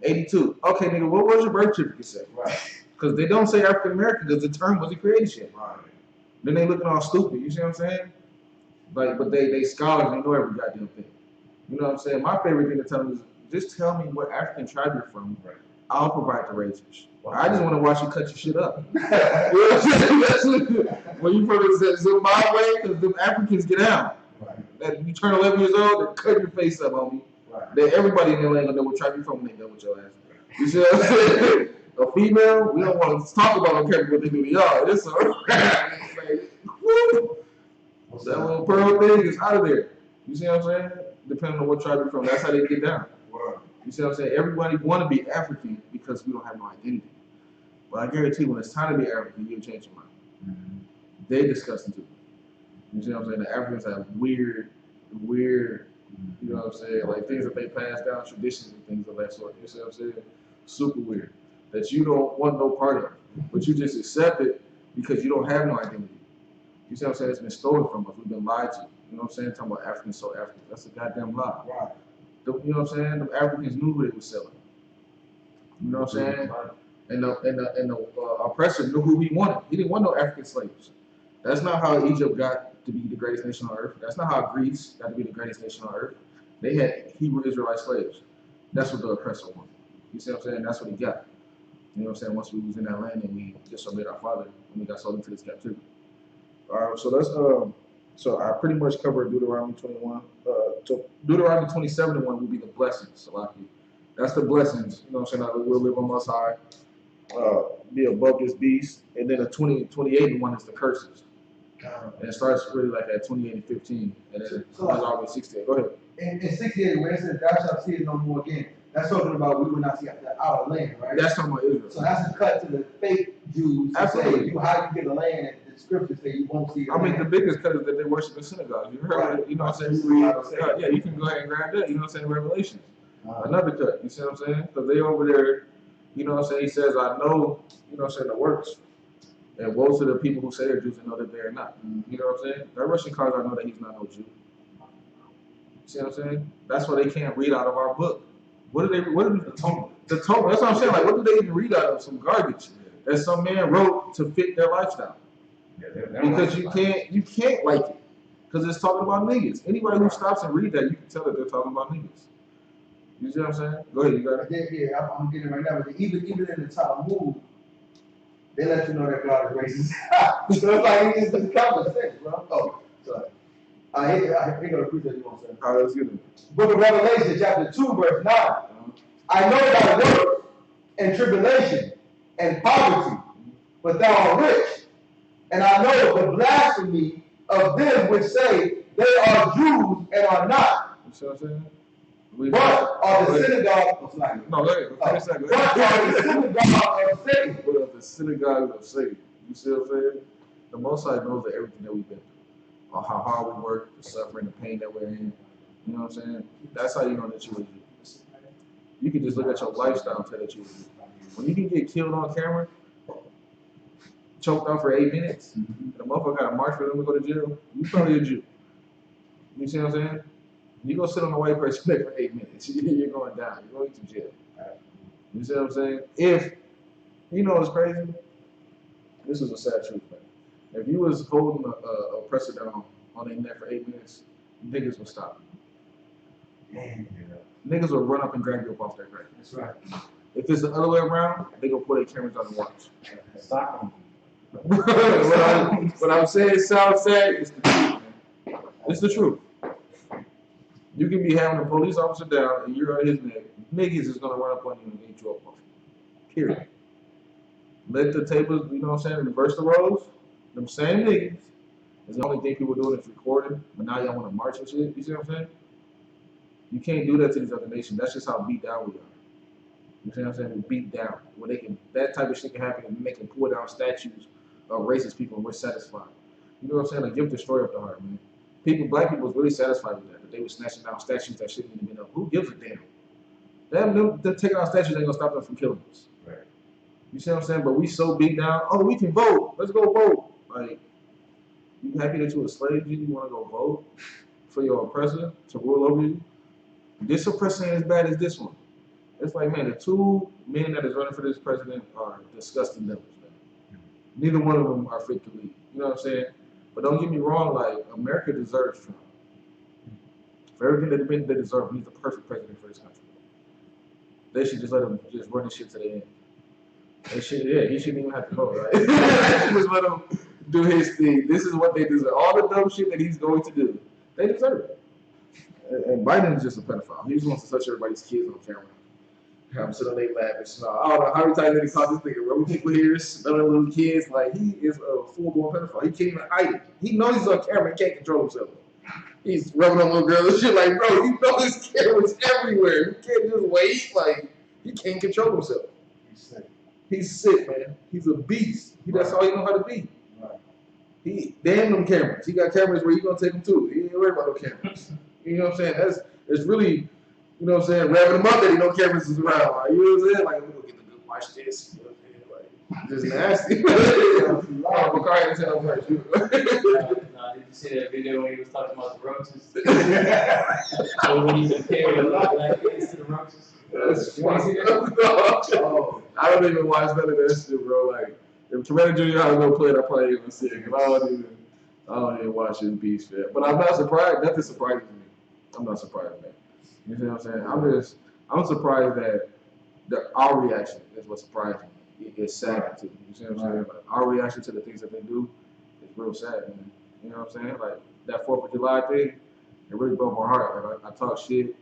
82. Okay, nigga, what was your birth certificate say? Right. Because they don't say African American because the term wasn't created yet. Right. Then they looking all stupid, you see what I'm saying? Like, but they scholars, they know every goddamn thing. You know what I'm saying? My favorite thing to tell them is just tell me what African tribe you're from. Right. I'll provide the razors. I just want to watch you cut your shit up. You know what I'm saying? When you from Zimbabwe, because the Africans get out. Right. You turn 11 years old, they cut your face up, homie. Right. Then everybody in the land gonna know what tribe you're from when they know what your ass is. You see what I'm saying? A female, we don't want to talk about on camera what they do to y'all. It's like, woo! That little pearl thing is out of there. You see what I'm saying? Depending on what tribe you're from, that's how they get down. Wow. You see what I'm saying? Everybody want to be African because we don't have no identity. But I guarantee when it's time to be African, you'll change your mind. Mm-hmm. They disgusting too. You see what I'm saying? The Africans have weird, you know what I'm saying? Like things that they pass down, traditions and things of that sort. You see what I'm saying? Super weird. That you don't want no part of, but you just accept it because you don't have no identity. You see what I'm saying? It's been stolen from us. We've been lied to. You know what I'm saying? Talking about Africans so African. That's a goddamn lie. Right. You know what I'm saying? The Africans knew who they were selling. You know what I'm saying? And the oppressor knew who he wanted. He didn't want no African slaves. That's not how Egypt got to be the greatest nation on earth. That's not how Greece got to be the greatest nation on earth. They had Hebrew Israelite slaves. That's what the oppressor wanted. You see what I'm saying? That's what he got. You know what I'm saying? Once we was in that land and we disobeyed our father and we got sold into this captivity. All right, so let's so I pretty much covered Deuteronomy 21. Deuteronomy 27 will be the blessings. That's the blessings. You know what I'm saying? We'll live on Most High, be above this beast, and then the 28 one is the curses. And it starts really like at 28 and 15, and then it's always 68. Go ahead. In 68, where it says, "Thou shalt see it no more again," that's talking about we will not see the outer land, right? That's talking about Israel. So that's a cut to the fake Jews. Absolutely. Say, how you get the land, and the scriptures say you won't see it. I mean, the biggest cut is that they worship in synagogues. You heard it, you know what I'm saying? Yeah, you can go ahead and grab that. You know what I'm saying? Revelations. Another cut. You see what I'm saying? Because they over there, you know what I'm saying? He says, I know, you know what I'm saying, the works. And woe to the people who say they're Jews and know that they're not. You know what I'm saying? That Russian cards, I know that he's not no Jew. You see what I'm saying? That's why they can't read out of our book. What do the Torah? The Torah. That's what I'm saying. Like, what do they even read out of? Some garbage that some man wrote to fit their lifestyle. Because you can't like it. Because it's talking about niggas. Anybody who stops and read that, you can tell that they're talking about niggas. You see what I'm saying? Go ahead, you got it. Yeah, I'm getting it right now. But even in the Talmud, they let you know that God is racist. So it's like it's just common sense, bro. Oh, sorry. I go to preach that you want to say. All right, let's get it. Book of Revelation, chapter 2, verse 9. I know thy work and tribulation and poverty, but thou art rich. And I know the blasphemy of them which say they are Jews and are not. You see what I'm saying? But are the synagogue of Satan. No, go ahead. But are the synagogue of Satan. But are the synagogue of Satan. You see what I'm saying? The Most High knows that everything that we've been through, or how hard we work, the suffering, the pain that we're in. You know what I'm saying? That's how you know that you were Jew. You can just look at your lifestyle and tell that you were Jew. When you can get killed on camera, choked out for 8 minutes, and the motherfucker got a march for them to go to jail, you probably a Jew. You see what I'm saying? You go sit on the white person neck for 8 minutes, you're going down. You're going to jail. You see what I'm saying? If, you know what's crazy? This is a sad truth, man. If you was holding a oppressor down on their neck for 8 minutes, niggas would stop you. Niggas will run up and grab you up off their grave. That's right. If it's the other way around, they gonna put their cameras on and watch. Stop them. What I'm saying sounds sad, it's the truth, man. It's the truth. You can be having a police officer down and you're on his neck. Niggas is gonna run up on you and get you up off. Period. Let the tables, you know what I'm saying, reverse the roles. Them same niggas is the only thing people doing is recording, but now y'all wanna march and shit. You see what I'm saying? You can't do that to these other nations. That's just how beat down we are. You see what I'm saying? We beat down. When they can, that type of shit can happen and they can pull down statues of racist people and we're satisfied. You know what I'm saying? A gift destroy up the heart, man. Black people was really satisfied with that. That they were snatching down statues that shouldn't even been up. Who gives a damn? Them taking out statues ain't gonna stop them from killing us. Right. You see what I'm saying? But we so beat down. Oh, we can vote. Let's go vote. Like, you happy that you a slave? You want to go vote for your oppressor to rule over you? This oppressor ain't as bad as this one. It's like, man, the two men that is running for this president are disgusting devils, man. Neither one of them are fit to lead. You know what I'm saying? But don't get me wrong, like, America deserves Trump. For everything that they deserve, he's the perfect president for this country. They should just let him just run this shit to the end. They should, yeah, he shouldn't even have to vote, right? Just let him do his thing. This is what they deserve. All the dumb shit that he's going to do, they deserve it. And Biden is just a pedophile. He just wants to touch everybody's kids on camera. Have them sit on their lap and smile. I don't know how many times they caught this nigga rubbing people here, smelling little kids. Like, he is a full-blown pedophile. He can't even hide it. He knows he's on camera and can't control himself. He's rubbing on little girls and shit like, bro, you know his camera's everywhere. You can't just wait. Like, he can't control himself. He's sick, man. He's a beast. That's all he know how to be. He damn them cameras. He got cameras where you gonna take them to. He ain't worried about no cameras. You know what I'm saying? It's really, you know what I'm saying, revving him up that he no cameras is around. Like, you know what I'm saying? Like, we gonna get the good watch this. You know what I'm saying? Like, just nasty. McCarthy said I'm first. Did you see that video when he was talking about the roaches? So when he compared a lot of black kids to the roaches. That's funny. I don't even watch none of that shit, bro. Like, if Toretto Jr. had to go play it, I probably even see it. Cause I don't even watch it in peace, man. But I'm not surprised. Nothing surprises me. I'm not surprised, man. You see what I'm saying? I'm surprised that our reaction is what surprised me. It's sad too. You see what I'm saying? Like, our reaction to the things that they do is real sad, man. You know what I'm saying? Like, that 4th of July thing, it really broke my heart. Like, I talk shit.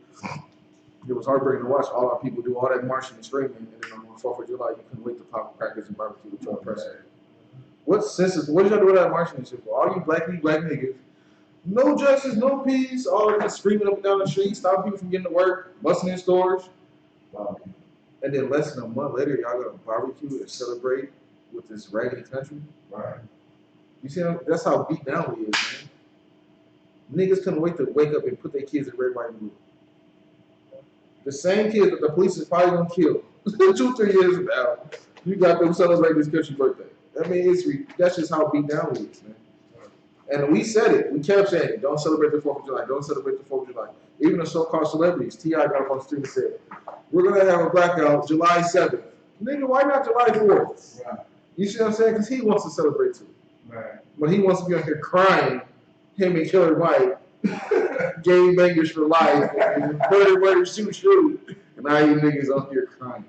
It was heartbreaking to watch all our people do all that marching and screaming, and then on the 4th of July, you couldn't wait to pop crackers and barbecue with your oppressor. What did y'all do with that marching and shit for? All you black niggas, no justice, no peace, all that screaming up and down the street, stopping people from getting to work, busting in stores. Wow. And then less than a month later, y'all gonna barbecue and celebrate with this raggedy country? Right. You see, that's how beat down we is, man. Niggas couldn't wait to wake up and put their kids in red, white, and blue. The same kids that the police is probably gonna kill 2-3 years from now, you got them celebrating this country's birthday. I mean, that's just how beat down we is, man. And we said it. We kept saying it. Don't celebrate the 4th of July. Don't celebrate the 4th of July. Even the so-called celebrities, T.I. got up on the street and said, we're gonna have a blackout July 7th. Nigga, why not July 4th? Right. You see what I'm saying? Because he wants to celebrate too. Right. But he wants to be out here crying, him and Killer Mike. Game bangers for life, murder, shoot, and now you niggas up here crying.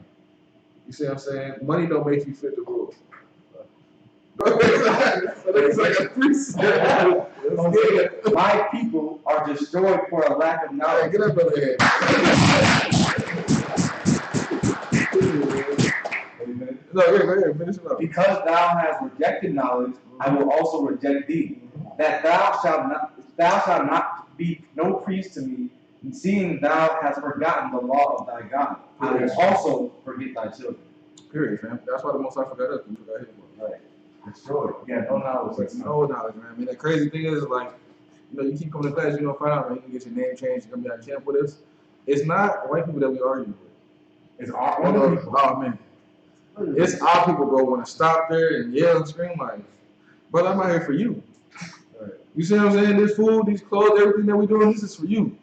You see what I'm saying? Money don't make you fit the rules. It's like a precept. My people are destroyed for a lack of knowledge. Get up, brother head. No, go ahead, finish it up. Because thou hast rejected knowledge, I will also reject thee. That thou shalt not be no priest to me, and seeing thou hast forgotten the law of thy God, I will also forget thy children. Period, fam. That's why the Most High forgot us. We forgot him. Right. Destroyed. Yeah, no knowledge. No knowledge, man. I mean, the crazy thing is, like, you know, you keep coming to class, you're gonna find out, man, you can get your name changed, you're gonna be out of camp with us. It's not white people that we argue with. It's our own people. Oh, man. It's our people, bro, want to stop there and yell and scream like, brother, I'm out here for you. Right. You see what I'm saying? This food, these clothes, everything that we're doing, this is for you.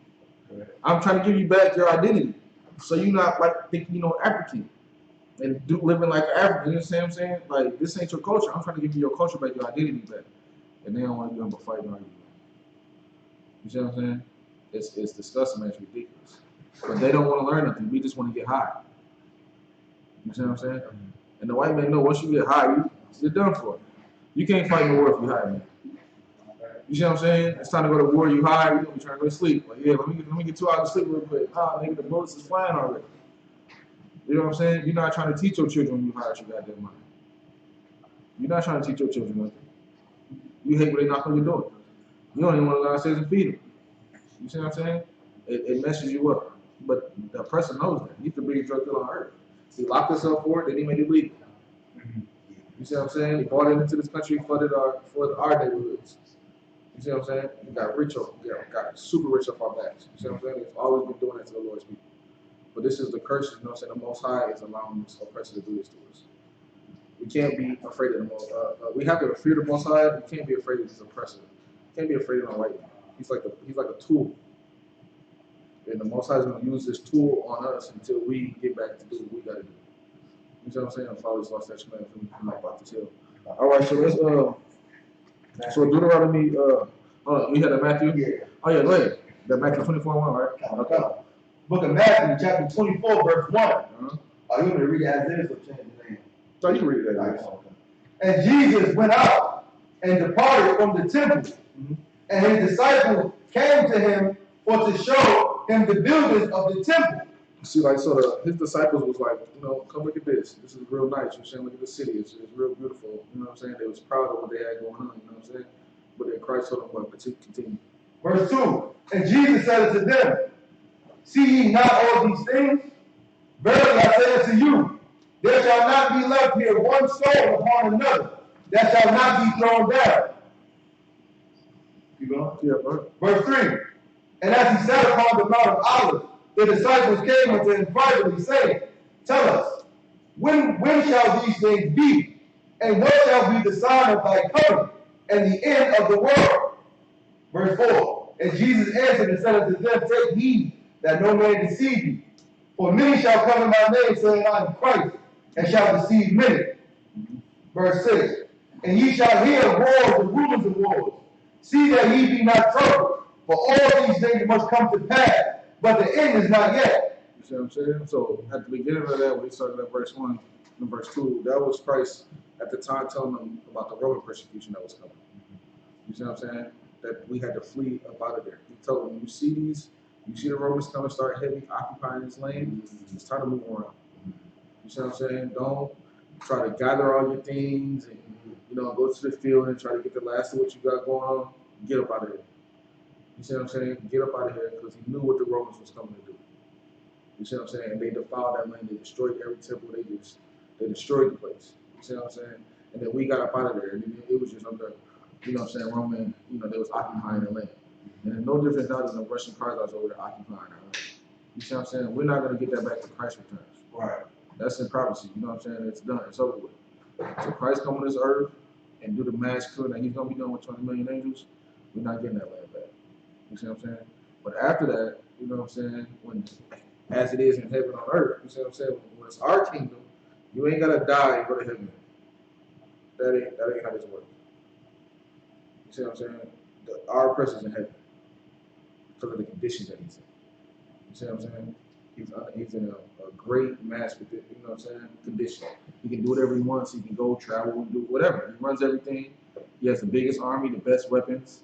Right. I'm trying to give you back your identity. So you're not like thinking, you know, African and living like an African. You know what I'm saying? Like, this ain't your culture. I'm trying to give you your culture back, your identity back. And they don't want to do nothing but fight and argue. You see what I'm saying? It's disgusting, man. It's ridiculous. But they don't want to learn nothing. We just want to get high. You see what I'm saying? And the white man know once you get high, you're done for. You can't fight in the war if you're high, man. You see what I'm saying? It's time to go to war, you high, you're gonna be trying to go to sleep. Like, yeah, let me get 2 hours of sleep real quick. Nah, nigga, the bullets is flying already. You know what I'm saying? You're not trying to teach your children when you high at your goddamn mind. You're not trying to teach your children nothing. You hate when they knock on your door. You don't even want to go downstairs and feed them. You see what I'm saying? It messes you up. But the oppressor knows that. He's the biggest drug dealer on earth. He locked himself for it, then he made it legal. You see what I'm saying? He brought it into this country, flooded our neighborhoods. You see what I'm saying? He got super rich off our backs. You see what I'm saying? He's always been doing that to the Lord's people. But this is the curse, you know what I'm saying? The Most High is allowing this oppressor to do this to us. We can't be afraid of the Most we have to fear the Most High. We can't be afraid of this oppressor. We can't be afraid of the white man. He's like a tool. And the Most High is going to use this tool on us until we get back to do what we got to do. You know what I'm saying? And follow this law, statutes, commandments from about this hill. All right, so let's so Deuteronomy. You had a Matthew. Yeah. Oh yeah, go ahead. That Matthew 24:1, right? Okay. Book of Matthew, chapter 24, verse 1. Uh-huh. Are you going to read it as is or change the name? So you can read that. Okay. And Jesus went out and departed from the temple, and his disciples came to him for to show him the buildings of the temple. See, like, so his disciples was like, you know, come look at this. This is real nice. You know what I'm saying? Look at the city. It's real beautiful. You know what I'm saying? They was proud of what they had going on. You know what I'm saying? But then Christ told them what, continue. Verse 2. And Jesus said unto them, see ye not all these things? Verily I say unto you, there shall not be left here one stone upon another that shall not be thrown down. You going? Yeah, bro. Verse 3. And as he sat upon the Mount of Olives, the disciples came unto him privately, saying, tell us, when shall these things be? And what shall be the sign of thy coming and the end of the world? Verse 4. And Jesus answered and said unto them, take heed that no man deceive you. For many shall come in my name, saying, I am Christ, and shall deceive many. Verse 6. And ye shall hear of wars and rumors of wars. See that ye be not troubled, for all these things must come to pass, but the end is not yet. You see what I'm saying? So at the beginning of that, when he started at verse 1 and verse 2, that was Christ at the time telling them about the Roman persecution that was coming. You see what I'm saying? That we had to flee up out of there. He told them, you see the Romans coming, start heavy occupying this land, it's time to move around. You see what I'm saying? Don't try to gather all your things and, you know, go to the field and try to get the last of what you got going on. Get up out of here. You see what I'm saying? Get up out of here, because he knew what the Romans was coming to do. You see what I'm saying? And they defiled that land. They destroyed every temple. They destroyed the place. You see what I'm saying? And then we got up out of there. And it was just under, you know what I'm saying, Roman, you know, they was occupying the land. And it's no different now than the Russian Cossacks over there occupying our land. You see what I'm saying? We're not going to get that back to Christ returns. Right. That's in prophecy. You know what I'm saying? It's done. It's over with. So Christ come on this earth and do the mass killing that he's going to be doing with 20 million angels. We're not getting that land back. You see what I'm saying? But after that, you know what I'm saying, when as it is in heaven on earth, you see what I'm saying? When it's our kingdom, you ain't gotta die and go to heaven. That ain't how this works. You see what I'm saying? Our presence in heaven because of the conditions that he's in. You see what I'm saying? He's in a great mass, you know what I'm saying, condition. He can do whatever he wants. He can go travel, do whatever. He runs everything. He has the biggest army, the best weapons.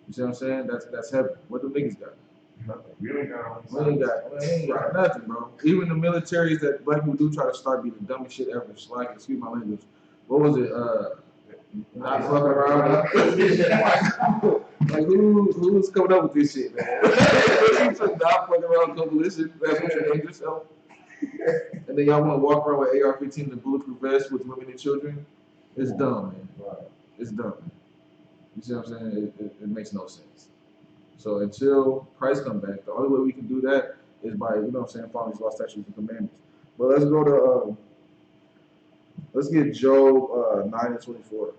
You see what I'm saying? That's heaven. What the niggas got? We ain't got nothing, bro. Even the militaries that black people do try to start be the dumbest shit ever. Like, excuse my language. What was it? Not fucking around. Like who's coming up with this shit, man? You took not fucking around coalition. That's what you named yourself. And then y'all want to walk around with AR-15 and bulletproof vests with women and children. It's dumb, man. It's dumb, man. You see what I'm saying? It makes no sense. So until Christ come back, the only way we can do that is by, you know what I'm saying, following his law, statutes, and commandments. But let's go to, let's get Job 9:24.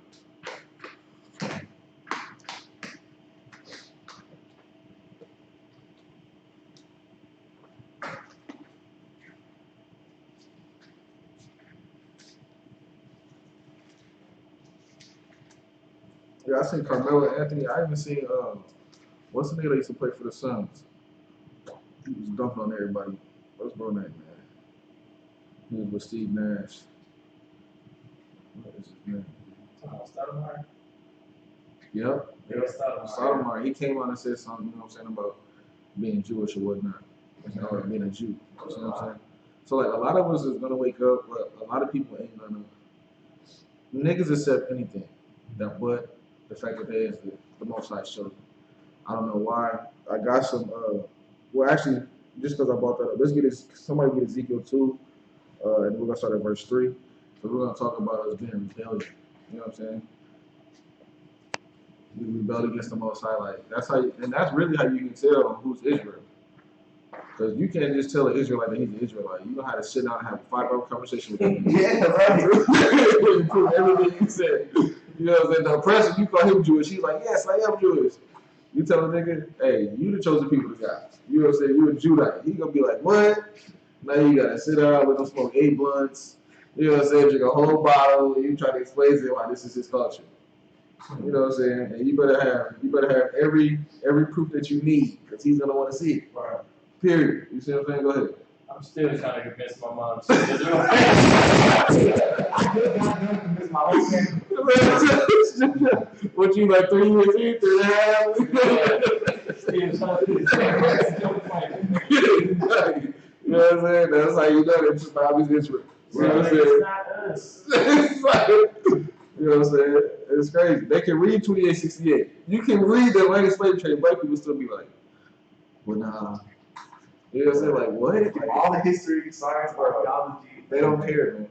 Yeah, I seen Carmelo Anthony. I even seen, what's the nigga that used to play for the Suns? He was dumping on everybody. What's bro name, man? He was with Steve Nash. What is his name? Stoudemire? Yep. Stoudemire. Stoudemire. He came on and said something, you know what I'm saying, about being Jewish or whatnot. Or being a Jew. You know what I'm saying? So, like, a lot of us is going to wake up, but a lot of people ain't going to. Niggas accept anything. But the fact that there is the Most High chosen. I don't know why. I got some, well, actually, just because I brought that up, let's get somebody get Ezekiel 2, and we're going to start at verse 3. So we're going to talk about us being rebellion. You know what I'm saying? We rebelled against the Most High. Like, that's how, and that's really how you can tell who's Israel. Because you can't just tell an Israelite that he's an Israelite. You know how to sit down and have a 5-hour conversation with him. Yeah, right. Prove everything you said. You know what I'm saying? The oppressor, you call him Jewish. He's like, yes, I am Jewish. You tell a nigga, hey, you the chosen people of God. You know what I'm saying? You're a Judite. He gonna be like, what? Now you gotta sit down, let him smoke 8 blunts. You know what I'm saying? Drink a whole bottle. And you try to explain to him why this is his culture. You know what I'm saying? And you better have every proof that you need, because he's gonna want to see it. Right. Period. You see what I'm saying? Go ahead. I'm still trying to convince my mom. I just got done convince my whole family. What you like 3 years in, 3.5? Still trying to You know what I'm saying? That's how you know that it's Bobby's interest. You know what I'm saying? It's not us. It's like, you know what I'm saying? It's crazy. They can read 2868. You can read the Atlantic slave trade, white people still be like, well, nah. You know what I'm saying? Like, what? Like, All the history, science, archaeology. they don't care, man.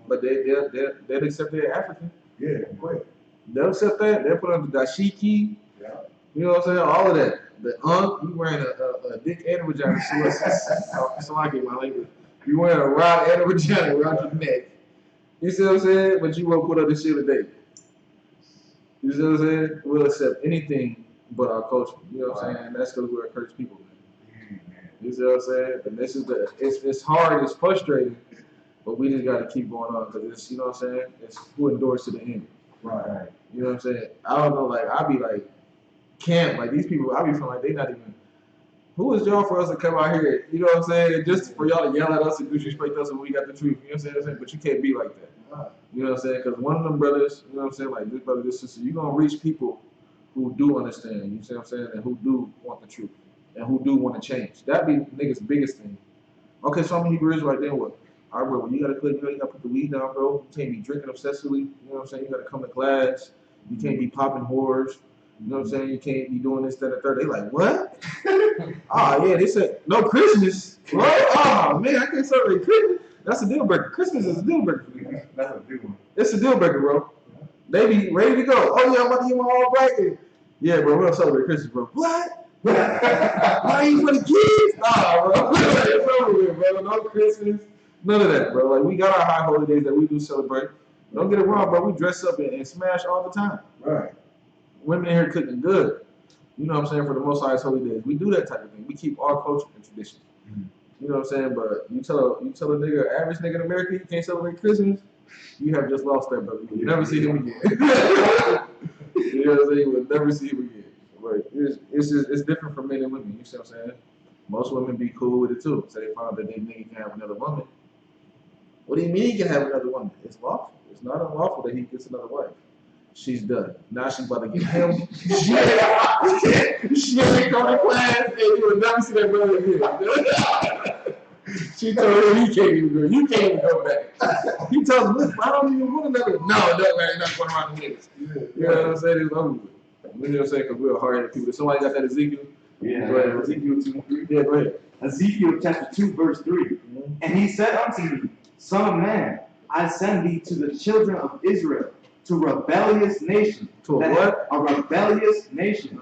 But they'll accept they're African. Yeah, quick. They'll accept that. They'll put on the dashiki. Yeah. You know what I'm saying? All of that. The you wearing a dick and a vagina. So I get my language. You wearing a rod and a vagina around your neck. You see what I'm saying? But you won't put on the shit today. You see what I'm saying? We'll accept anything but our culture. You know what I'm saying? That's because we're a cursed people, man. You see what I'm saying? And this is it's hard, it's frustrating, but we just got to keep going on because it's, you know what I'm saying? It's who endures to the end. Right. You know what I'm saying? I don't know, like, I be like, camp, like these people, I be feeling like they not even, who is y'all for us to come out here, you know what I'm saying? Just for y'all to yell at us and disrespect us when we got the truth, you know what I'm saying? But you can't be like that. You know what I'm saying? Because one of them brothers, you know what I'm saying? Like this brother, this sister, you're going to reach people who do understand, you see what I'm saying? And who do want the truth. And who do want to change. That be niggas' biggest thing. Okay, so I'm a Hebrew Israelite, then what? All right, bro, well, you gotta quit, you know, you gotta put the weed down, bro. You can't be drinking obsessively, you know what I'm saying? You gotta come to class. You can't be popping whores. You know what I'm saying? You can't be doing this, that, and the third. They like, what? Oh, yeah, they said, no Christmas. What? Oh, man, I can't celebrate Christmas. That's a deal breaker. Christmas is a deal breaker for me. That's a big one. It's a deal breaker, bro. They be ready to go. Oh, yeah, I'm about to get my all bright. Yeah, bro, we don't celebrate Christmas, bro. What? Why ain't for the kids? Nah, bro. It's over with, bro. No Christmas. None of that, bro. Like, we got our high holidays that we do celebrate. Don't get it wrong, bro. We dress up and smash all the time. Right. Women in here cooking good. You know what I'm saying? For the most highest holy days. We do that type of thing. We keep our culture and traditions. You know what I'm saying? But you tell a nigga, average nigga in America, you can't celebrate Christmas, you have just lost that, brother. You'll never see him again. You know what I'm saying? You will never see him again. But it's different for men and women. You see what I'm saying? Most women be cool with it too. So they find that they nigga can have another woman. What do you mean he can have another woman? It's lawful. It's not unlawful that he gets another wife. She's done. Now she's about to get him. She ain't come to class and you will never see that brother again. She told him he can't even go. You can't even go back. He told him, listen, I don't even want another. No, man, you're not going around the niggas. You know what I'm saying? It's over with. You know what I'm saying? Because we're hard-headed people. Somebody got that Ezekiel? Yeah, Go ahead. Ezekiel 2:3. Yeah, go ahead. Ezekiel chapter 2, verse 3. And he said unto me, Son of man, I send thee to the children of Israel, to rebellious nation. To a what? A rebellious nation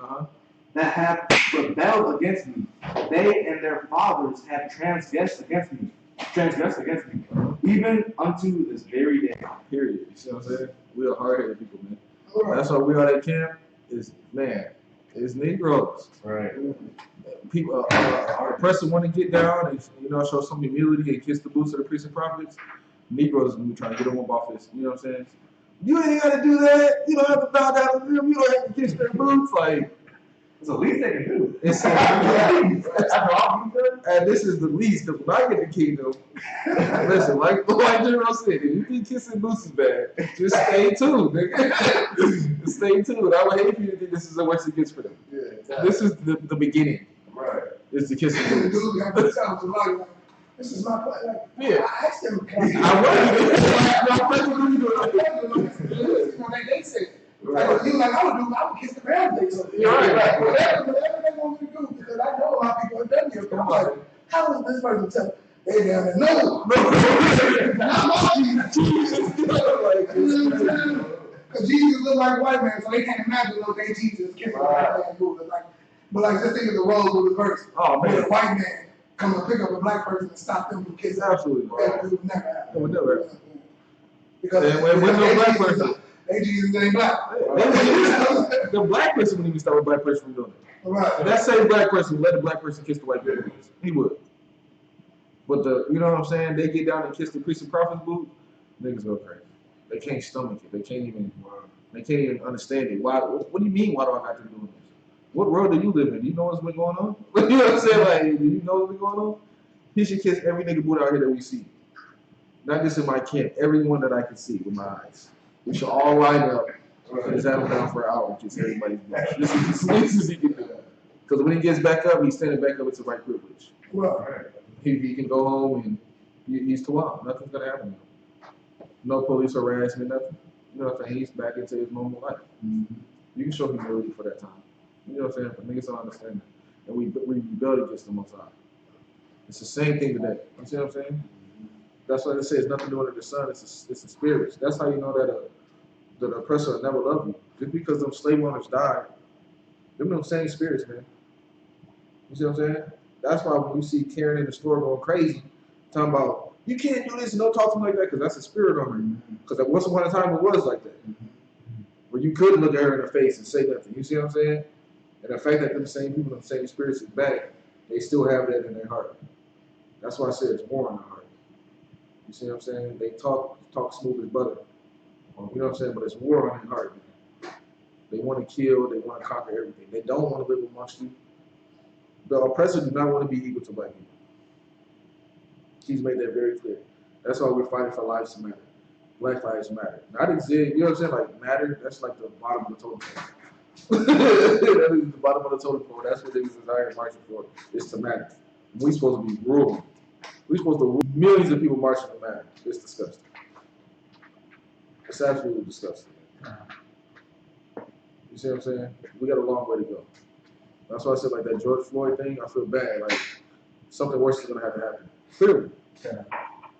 that have rebelled against me. They and their fathers have transgressed against me, even unto this very day. Period. You see what I'm saying? We are hard-headed people, man. That's why we are at camp. Is man, it's Negroes. Right. People, oppressors want to get down and show some humility and kiss the boots of the priests and prophets. Negroes are trying to get them up off this. You know what I'm saying? You ain't got to do that. You don't have to bow down to them. You don't have to kiss their boots. Like, it's the least they can do. It's and this is the least. Because when I get the kingdom, listen, like General said, if you think kissing boots is bad, just stay tuned, nigga. Stay tuned. I would hate for you to think this is a Western gets for them. Yeah, exactly. This is the beginning. Right. It's the kissing boots. Dude, I'm gonna tell him, like, this is my plan. Like, Yeah. I asked them, I they said, like, he was like, I would kiss the ground. You're right. Like, whatever they want me to do, because I know a lot of people have done this. I'm like, how is this person tell? They down there, no. I'm all Jesus. Because Jesus looked like a white man, so they can't imagine no day Jesus kissing a white man. But like, just think of the role of the verse. Oh man, a white man come and pick up a black person and stop them from kissing. Absolutely. It would never happen. It would never happen. Because And when no black person, they Jesus ain't black. the black person wouldn't even stop a black person from doing it. Right. If that same black person let a black person kiss the white person, he would. But you know what I'm saying? They get down and kiss the priest and prophet's booth, niggas go crazy. They can't stomach it. They can't even understand it. Why? What do you mean? Why do I got to do this? What world do you live in? Do you know what's been going on? You know what I'm saying? Like, do you know what's been going on? He should kiss every nigga boot out here that we see. Not just in my camp, everyone that I can see with my eyes. We should all line up and just have him down for an hour and kiss everybody's boot. This is he can do. Because when he gets back up, he's standing back up. It's a right privilege. Right. He can go home and he's too wild. Nothing's gonna happen to him. No police harassment, nothing. You know what I'm saying? He's back into his normal life. You can show humility for that time. You know what I'm saying? But niggas don't understand that. And we rebelled against the Most High. It's the same thing today. You see what I'm saying? That's why they say it's nothing new under the sun. It's the spirits. That's how you know that the oppressor will never love you. Just because them slave owners died, them same spirits, man. You see what I'm saying? That's why when you see Karen in the store going crazy, talking about, you can't do this and don't talk to me like that, because that's a spirit on her. Because once upon a time it was like that. Where you couldn't look at her in the face and say nothing. You see what I'm saying? And the fact that them same people, them same spirits is back, they still have that in their heart. That's why I said it's war in the heart. You see what I'm saying? They talk smooth as butter. You know what I'm saying? But it's war on their heart. They want to kill, they want to conquer everything. They don't want to live amongst you. The oppressor do not want to be equal to black people. He's made that very clear. That's why we're fighting for lives to matter. Black lives matter. Not exist, you know what I'm saying? Like matter, that's like the bottom of the totem pole. That is the bottom of the totem pole. That's what they desire marching for, is to matter. We're supposed to be ruling. We're supposed to rule millions of people marching to matter. It's disgusting. It's absolutely disgusting. You see what I'm saying? We got a long way to go. That's why I said like that George Floyd thing, I feel bad. Like something worse is gonna have to happen. Clearly.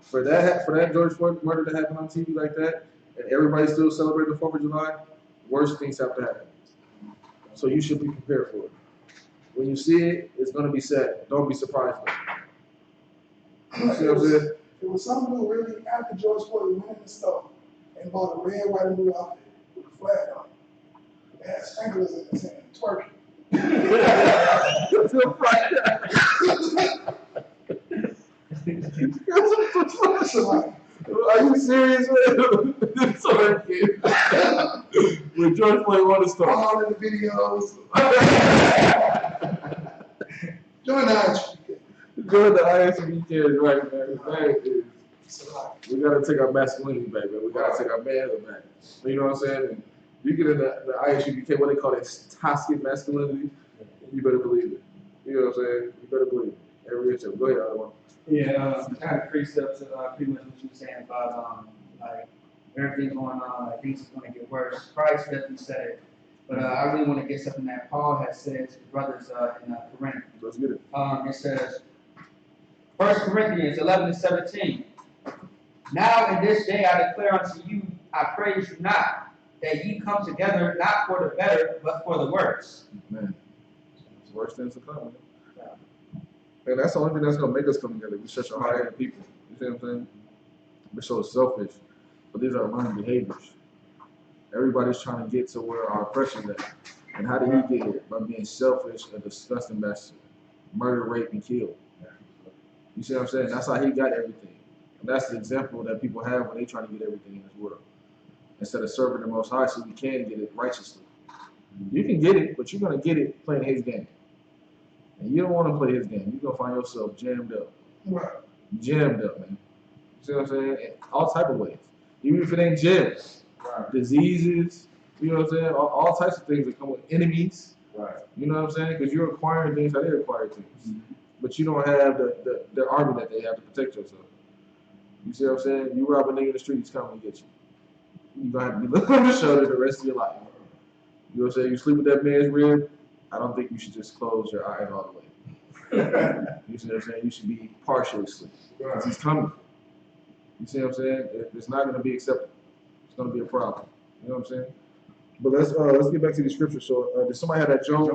For that George Floyd murder to happen on TV like that, and everybody still celebrate the 4th of July, worse things have to happen. So you should be prepared for it. When you see it, it's gonna be sad. Don't be surprised though. You see what I'm saying? It was some dude really after George Floyd went in the store and bought a red, white, and blue outfit with a flag on it. It had sprinklers in his hand, twerking. Are you serious, man? When George Floyd won the store. All in the videos. Join the I.S.U.P.K. Join the I.S.U.P.K. is right, man. We gotta take our masculinity back, man. We gotta take our manhood back. You know what I'm saying? And you get in the I.S.U.P.K., what they call it, toxic masculinity, you better believe it. You know what I'm saying? You better believe it. Every inch of it. Go ahead, other one. Yeah, kind of precepts pretty much what you were saying about like everything going on, like things are going to get worse. Christ definitely said it, but I really want to get something that Paul has said to the brothers in Corinth. Let's get it. It says, 1 Corinthians 11:17. Now in this day I declare unto you, I praise you not, that ye come together not for the better, but for the worse. Man, it's worse things to come, man. And that's the only thing that's gonna make us come together. We such a hard-headed people. You see what I'm saying? We're so selfish, but these are learned behaviors. Everybody's trying to get to where our oppression's at. And how did he get here? By being selfish, a disgusting bastard. Murder, rape, and kill. You see what I'm saying? That's how he got everything. And that's the example that people have when they try to get everything in this world. Instead of serving the Most High so we can get it righteously. You can get it, but you're gonna get it playing his game. And you don't want to play his game. You're going to find yourself jammed up. Right. Jammed up, man. You see what I'm saying? In all type of ways. Even if it ain't gyms. Right. Diseases, you know what I'm saying? All types of things that come with enemies. Right. You know what I'm saying? Because you're acquiring things how they acquire things. Mm-hmm. But you don't have the army that they have to protect yourself. You see what I'm saying? You rob a nigga in the street, he's coming to get you. You're going to have to be looking on the shoulder the rest of your life. You know what I'm saying? You sleep with that man's rib, I don't think you should just close your eyes all the way. You see what I'm saying? You should be partially asleep. Because he's coming. You see what I'm saying? It's not going to be acceptable. It's going to be a problem. You know what I'm saying? But let's get back to the scripture. So, did somebody have that Job?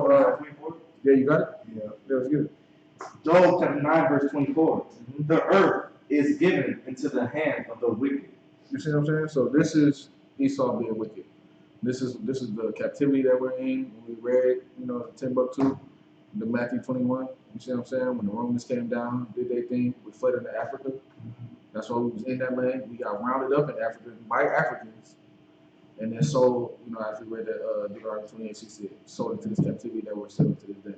Yeah, you got it? Yeah. Let's get it. Job chapter 9, verse 24. The earth is given into the hand of the wicked. You see what I'm saying? So this is Esau being wicked. This is the captivity that we're in. When we read, Timbuktu, the Matthew 21. You see what I'm saying? When the Romans came down, did their thing, we fled into Africa. That's why we was in that land. We got rounded up in Africa by Africans, and then sold. As we read that Deuteronomy 28:6, sold into this captivity that we're still to this day.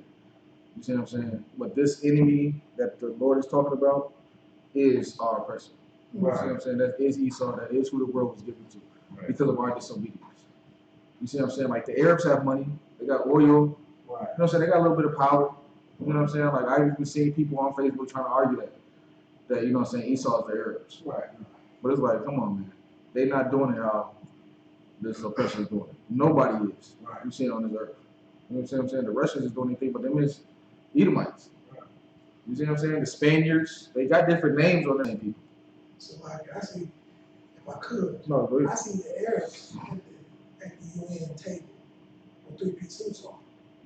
You see what I'm saying? But this enemy that the Lord is talking about is our oppressor. You see what I'm saying? That is Esau. That is who the world was given to because of our disobedience. You see what I'm saying? Like the Arabs have money, they got oil. You know what I'm saying? They got a little bit of power. You know what I'm saying? Like I've been seeing people on Facebook trying to argue that you know what I'm saying, Esau is the Arabs. Right. But it's like, come on, man. They're not doing it how this oppression is doing it. Nobody is. Right. You see it on this earth. You know what I'm saying? The Russians is doing anything, but them is Edomites. Right. You see what I'm saying? The Spaniards, they got different names on their people. So like I see, if I could, no, go ahead. I see the Arabs at the UN table with three-piece suits on.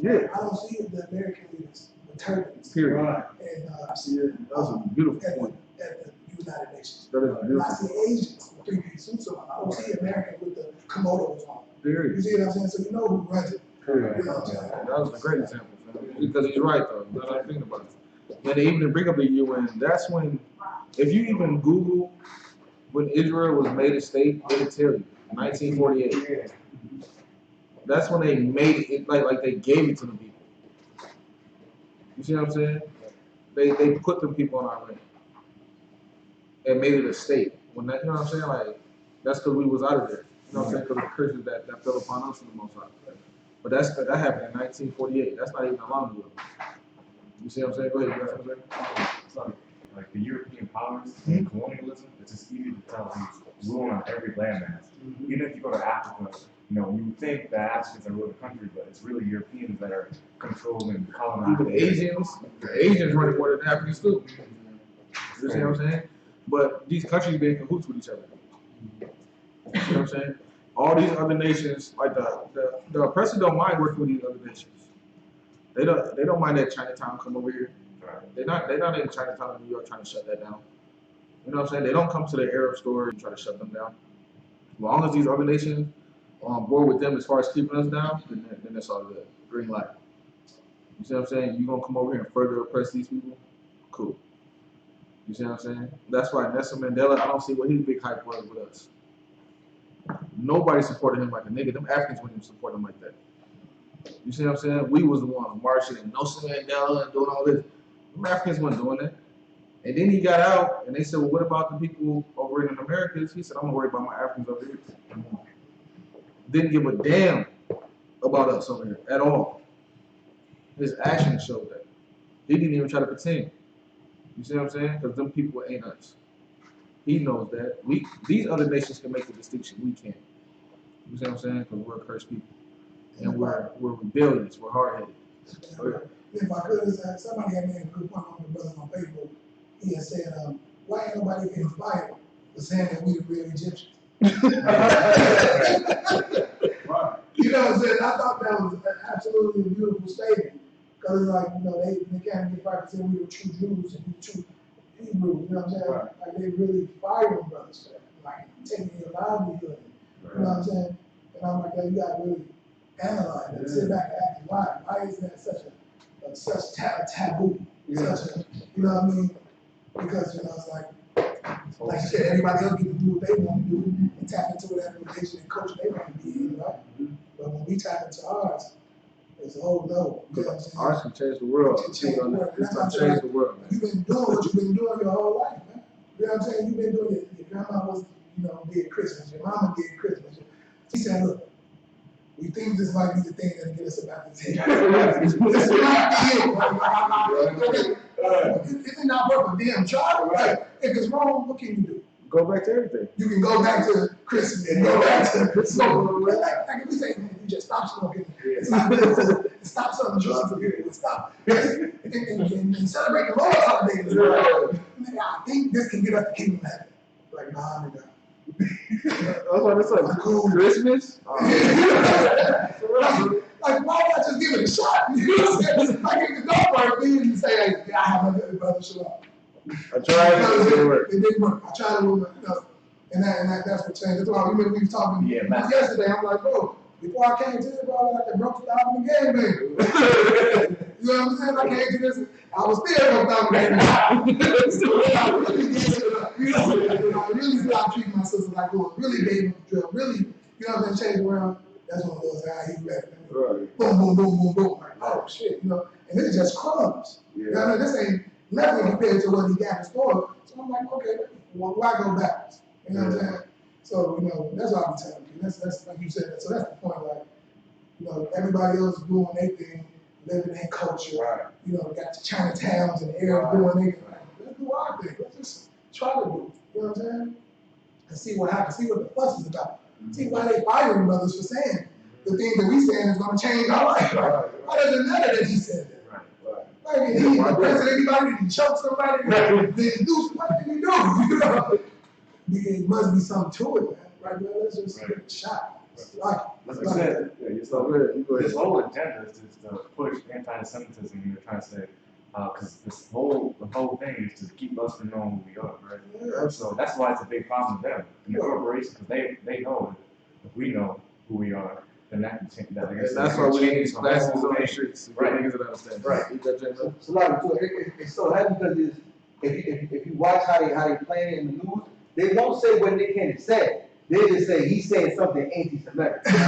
Yeah. I don't see the American leaders with turbans. Period. Right. And I see it. That's a beautiful point. At the United Nations. That is beautiful. I see Asians with three-piece suits on. I don't see Americans with the komodos on. Period. You see what I'm saying? So you know who runs it. Period. You know what I'm saying? That was a great example, man. Because he's right, though. That's what I'm thinking about it. When they even bring up the UN, that's when, if you even Google when Israel was made a state, it'll tell you, 1948. That's when they made it, like they gave it to the people. You see what I'm saying? They put them people on our land and made it a state. When that, you know what I'm saying? Like, that's because we was out of there. You know what I'm saying? Because of the curses that fell upon us from the Most High. But that happened in 1948. That's not even that long ago. You see what I'm saying? Go ahead, you got something? Sorry. Like the European powers and colonialism, it's just easy to tell who's ruling on every landmass. Even if you go to Africa, you would think that Africans are ruling the country, but it's really Europeans that are controlling, colonizing. Even the Asians running more than Africans too. You see what I'm saying? But these countries be in cahoots with each other. You see what I'm saying? All these other nations, like the oppressor don't mind working with these other nations. They don't mind that Chinatown come over here. They're not in Chinatown in New York trying to shut that down. You know what I'm saying? They don't come to the Arab store and try to shut them down. As long as these other nations are on board with them as far as keeping us down, then that's all good. Green light. You see what I'm saying? You gonna come over here and further oppress these people? Cool. You see what I'm saying? That's why Nelson Mandela, I don't see what his big hype was with us. Nobody supported him like a nigga. Them Africans wouldn't even support him like that. You see what I'm saying? We was the ones marching and Nelson Mandela and doing all this. Them Africans wasn't doing that. And then he got out and they said, well, what about the people over in the Americas? He said, I'm gonna worry about my Africans over here. Didn't give a damn about us over here at all. His actions showed that. He didn't even try to pretend. You see what I'm saying? Because them people ain't us. He knows that. These other nations can make the distinction. We can't. You see what I'm saying? Because we're cursed people. And we're rebellious. We're hard-headed. If I could, somebody had made a good point on the brothers on Facebook. He had said, why ain't nobody getting fired for saying that we the real Egyptians? You know what I'm saying? I thought that was absolutely a beautiful statement. Because it's like, they can't get fired for saying we were true Jews and we true Hebrews. You know what I'm saying? Right. Like they really fired them brothers for that. Like taking their livelihood. Right. You know what I'm saying? And I'm like, you got to really analyze that. Sit back and ask why. Why is that such taboo? Yeah. You know what I mean? Because, it's like you said, everybody else get to do what they want to do and tap into whatever religion and culture they want to be in, right? But when we tap into ours, it's a whole level. You know what I'm saying? Ours can change the world. It's going to change the world. You've been doing what you've been doing your whole life, man. You know what I'm saying? You've been doing it. Your grandma was, did Christmas. Your mama did Christmas. She said, look, we think this might be the thing that'll get us about this here. This might be it. It's not worth a damn try, right? If it's wrong, what can you do? Go back to everything. You can go back to Christmas and go back to like if we say, man, you just stop smoking, stop selling drugs, stop and celebrate the Lord's holidays. I think this can get us the kingdom of heaven. Like, nah, nigga. That's what it's like. Cool. Christmas? Like, why not just give it a shot? You know what I'm saying? Like, if it don't work, then you say, hey, I have my good brother SHALAM. I tried it. It didn't work. It didn't work. I tried it with my, and that's what changed. That's why we were talking yesterday. I'm like, bro, before I came to this, bro, I like broke the album again, man. You know what I'm saying? I came to this, I was still broke out again. I really started treating my sister like who really gave him the drill, really, you know what I'm saying, changed around. That's when it was how he read it. Right. Boom, boom, boom, boom, boom. Like, oh shit, you know, and it's just crumbs. Yeah. You know what I mean? This ain't nothing compared to what he got in store. So I'm like, okay, well, why go backwards? You know what I'm saying? So, you know, that's what I'm telling you. That's like you said. So that's the point. Like, you know, everybody else is doing their thing, living their culture. Right. You know, got the Chinatowns and the area doing their thing. Like, let's do our thing. Let's just try to do it. You know what I'm saying? And see what happens. See what the fuss is about. See why they firing brothers for saying the thing that we saying is going to change our life. Right? Why does it matter that he said that? Like, did he arrested anybody? Did he choke somebody? Did he do what did he do? You know? It must be something to it, man. Right, man? Let's just give it a shot. Like I said, this whole agenda is just to push anti-Semitism. You're trying to say, because the whole thing is to keep us from knowing who we are, right? Yeah. So that's why it's a big problem with them and the corporations, because they know if we know who we are, then that can change that. That's why we need these classes on the streets. Right, niggas that understand. Right. So it's so heavy because if you watch how they playing it in the news, they won't say what Nick Cannon said. They just say he's saying something anti-Semitic. Because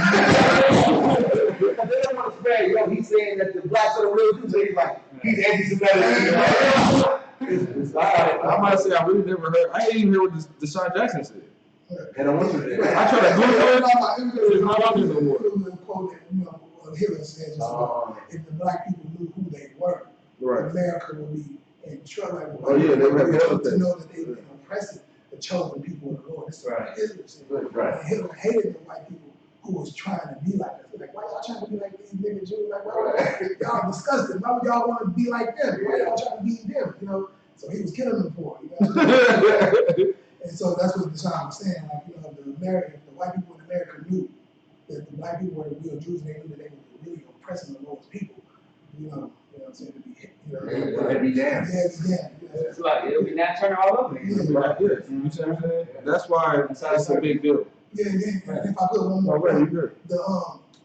they don't want to spread, he's saying that the blacks are the real Jews. So he's like, he's anti-Semitic. I might say I really never heard. I didn't even hear what Deshaun Jackson said. And I want you to. I try to Google it. It's not on no more. Hitler said just if the black people knew who they were, America would be in trouble. Oh yeah, they would have to know that they were oppressing the chosen people of the Lord. This is what Hitler said. Right. Hitler hated the white people who was trying to be like us. Like, why y'all trying to be like these niggas Jews? Like, why y'all disgusting? Why would y'all want to be like them? Why y'all trying to be them? You know. So he was killing them for it. You know? And so that's what Deshaun was saying. Like, you know, the white people in America knew that the black people were the real Jews, and they knew that they were really oppressing the Lord's people. You know what I'm saying? To be hit. You know, it'd be damned. Yeah, it'd be damned. It's like it'll be Nat Turner all over again. You see what I'm saying? That's why it's a big deal. Yeah, and if I put one more, and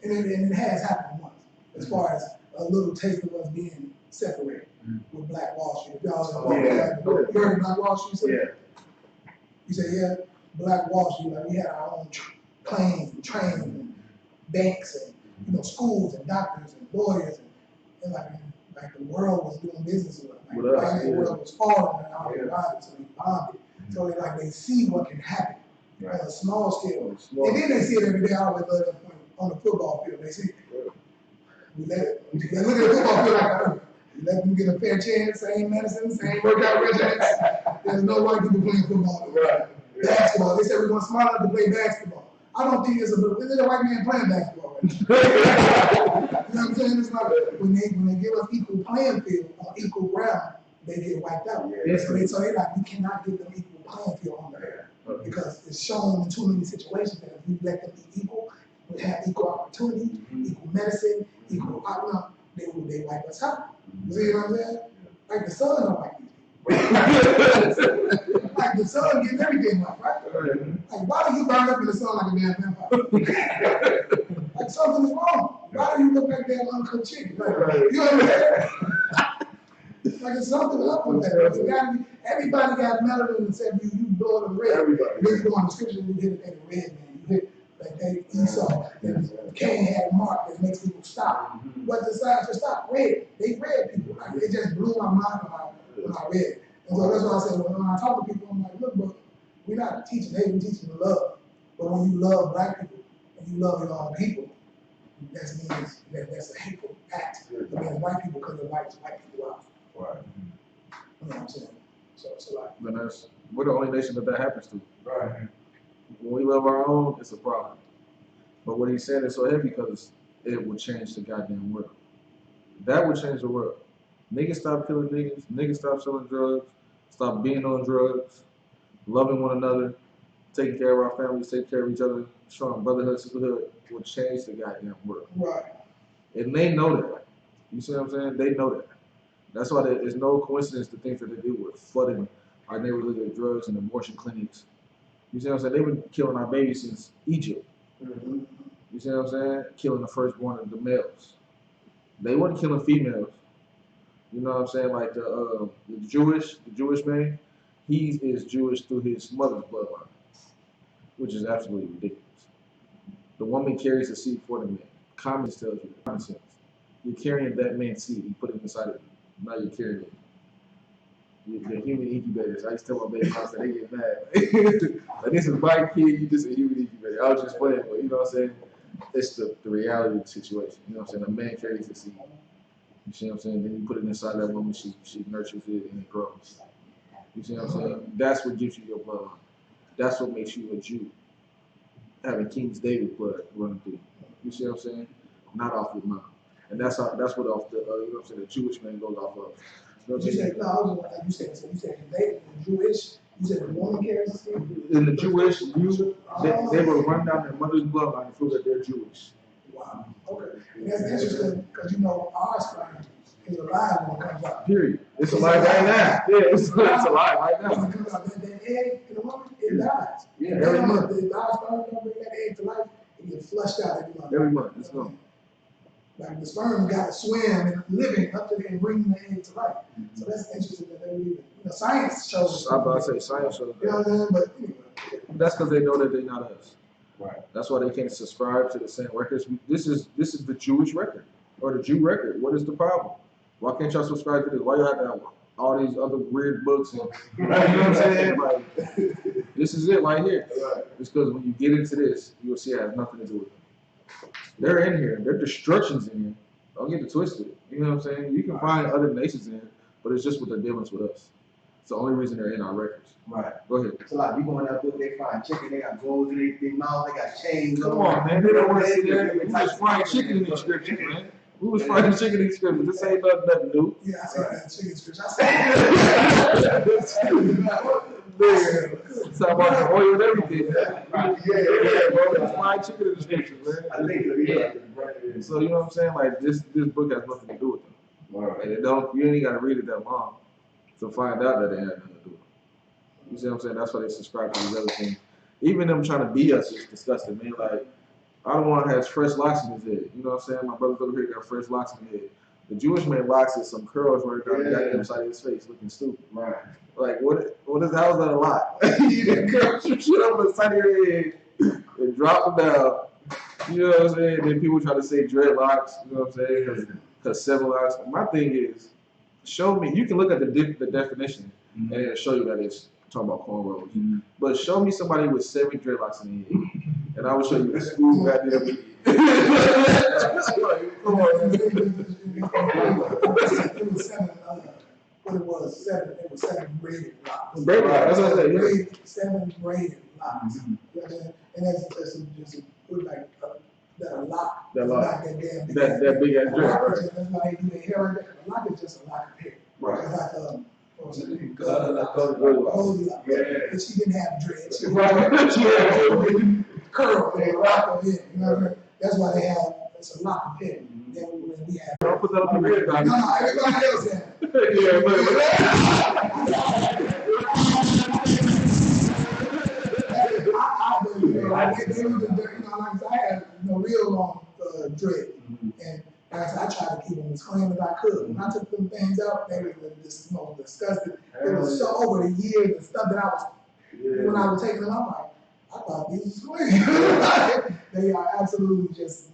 it has happened once, as far as a little taste of us being separated with Black Wall Street. If y'all you heard Black Wall Street? Yeah. You say, yeah, Black Wall Street, like we had our own planes and trains and banks and schools and doctors and lawyers and like the world was doing business with us. Like the world was falling and all around it, so they bombed it. So they see what can happen on a small scale. And then they see it every day. I always love that point on the football field. They see they look at the football field like you let them get a fair chance, same medicine, same workout regimen. There's no white people playing football. Right. Basketball. They said we're going to smart enough to play basketball. I don't think there's a white man playing basketball right now. You know what I'm saying? It's like when they give us equal playing field on equal ground, they get wiped out. Yeah. So they like, we cannot give them equal playing field on there. Because it's shown in too many situations that if we let them be equal, we have equal opportunity, equal medicine, equal outcome, they wipe us out. You see what I'm saying? Like the sun don't like these people. Like the sun getting everything right? Like why do you burn up in the sun like a damn vampire? Like something is wrong. Why do you look like damn uncooked chicken? Like, you know what I'm saying? Like it's something up with that. Everybody got melanin except you blow it red. Everybody. Then you go on the scripture and you hit it at the red man. You hit like that Esau. Cain had a mark that makes people stop. What decides to stop? Red. They red people. Like it just blew my mind when I read. And so that's why I said when I talk to people, I'm like, look, bro, we're not teaching hate, we're teaching love. But when you love black people and you love your own people, that means that's a hateful act against white people because they white people out. Right. You know what I'm saying? So like. But we're the only nation that happens to. Right. When we love our own, it's a problem. But what he's saying is so heavy because it will change the goddamn world. That would change the world. Niggas stop killing niggas. Niggas stop selling drugs. Stop being on drugs. Loving one another. Taking care of our families. Taking care of each other. Showing brotherhood, sisterhood. Will change the goddamn world. Right. And they know that. You see what I'm saying? They know that. That's why there's no coincidence to think that they do with flooding our neighborhood with drugs and abortion clinics. You see what I'm saying? They've been killing our babies since Egypt. Mm-hmm. You see what I'm saying? Killing the firstborn of the males. They weren't killing females. You know what I'm saying? Like the Jewish man, he is Jewish through his mother's bloodline, which is absolutely ridiculous. The woman carries the seed for the man. Common sense tells you that. Common sense. You're carrying that man's seed. You put it inside of you. Now you're carrying it. The human incubators. I used to tell my baby moms that they get mad. Like, this is my kid, you just a human incubator. I was just playing, but you know what I'm saying? It's the reality of the situation. You know what I'm saying? A man carries the seed. You see what I'm saying? Then you put it inside that woman, she nurtures it and it grows. You see what I'm saying? That's what gives you your bloodline. That's what makes you a Jew. Having King David's blood running through you. You see what I'm saying? Not off your mouth. And that's what off the, you know what I'm saying, the Jewish man goes off of. You know what I'm saying? You said they, the Jewish, you said the woman carries the seed? In the Jewish, they will run down their mother's bloodline and prove that they're Jewish. Wow. Okay. And that's interesting because you know our sperm is alive when it comes out. Period. It's alive right now. Yeah, it's alive right now. When it comes out, that egg in the woman, it dies. Yeah, every month. If our sperm don't bring that egg to life, it gets flushed out every month. Every month, it's gone. Like the sperm got to swim and living up to the and bringing the egg to life. So that's interesting that they even, you know, science shows. I'm about to say science shows. You know what I mean? But anyway. That's because they know that they're not us. Right. That's why they can't subscribe to the same records. This is the Jewish record or the Jew record. What is the problem? Why can't y'all subscribe to this? Why you have to have all these other weird books and you know what I'm saying? Like, this is it right here. Right. It's because when you get into this, you'll see it has nothing to do with them. They're in here. Their destruction's in here. Don't get it twisted. You know what I'm saying? You can find other nations in here, but it's just what they're dealing with us. It's the only reason they're in our records. Right. Go ahead. So like you go in that book, they find chicken, they got gold in their mouth, they got chains. Come on, man. They don't want to see that. We was frying chicken in the scriptures, man. We was frying chicken in the scriptures. This ain't nothing new. Yeah, I said that chicken scripture. I said Talk about the oil and everything. Yeah, bro. It's fried chicken in the scriptures, man. I think yeah. So you know what I'm saying? Like this book has nothing to do with them. Right. And it don't. You ain't got to read it that long to find out that it had nothing to do with it. You see what I'm saying? That's why they subscribe to these other things. Even them trying to be us is disgusting, man. Like, I don't want to have fresh locks in his head. You know what I'm saying? My brother's over here got fresh locks in his head. The Jewish man locks is some curls right down the goddamn side of his face, looking stupid. Right. Like, how is that a lot? You didn't curl some shit up on the side of your head and drop them down. You know what I'm saying? Then people try to say dreadlocks, you know what I'm saying? Because 7 locks. My thing is, show me, you can look at the definition and it'll show you that it's talking about cornrows. But show me somebody with 7 dreadlocks in the head, and I will show you the smooth goddamn head. Come on. It was 7, it was 7 braided locks. Braided locks, that's what I said. 7 braided locks. You know what I'm saying? And that's just like that lock. That lock. That That big ass dread. That's why they do their hair like that. A lock is just a lock of hair. Right. It's like what was it? Goldilocks. Yeah. But she didn't have dreads. She Yeah. curl and a lock of hair. You know what I mean? That's why they have it's a lock of hair. Then when we have. Don't put that up in the video. No, everybody else had it. Yeah, I had real long dread, and I tried to keep them as clean as I could. When I took them things out, they were just disgusting. It was so over the years, the stuff that I was when I was taking them, I'm like, I thought these was clean. They are absolutely just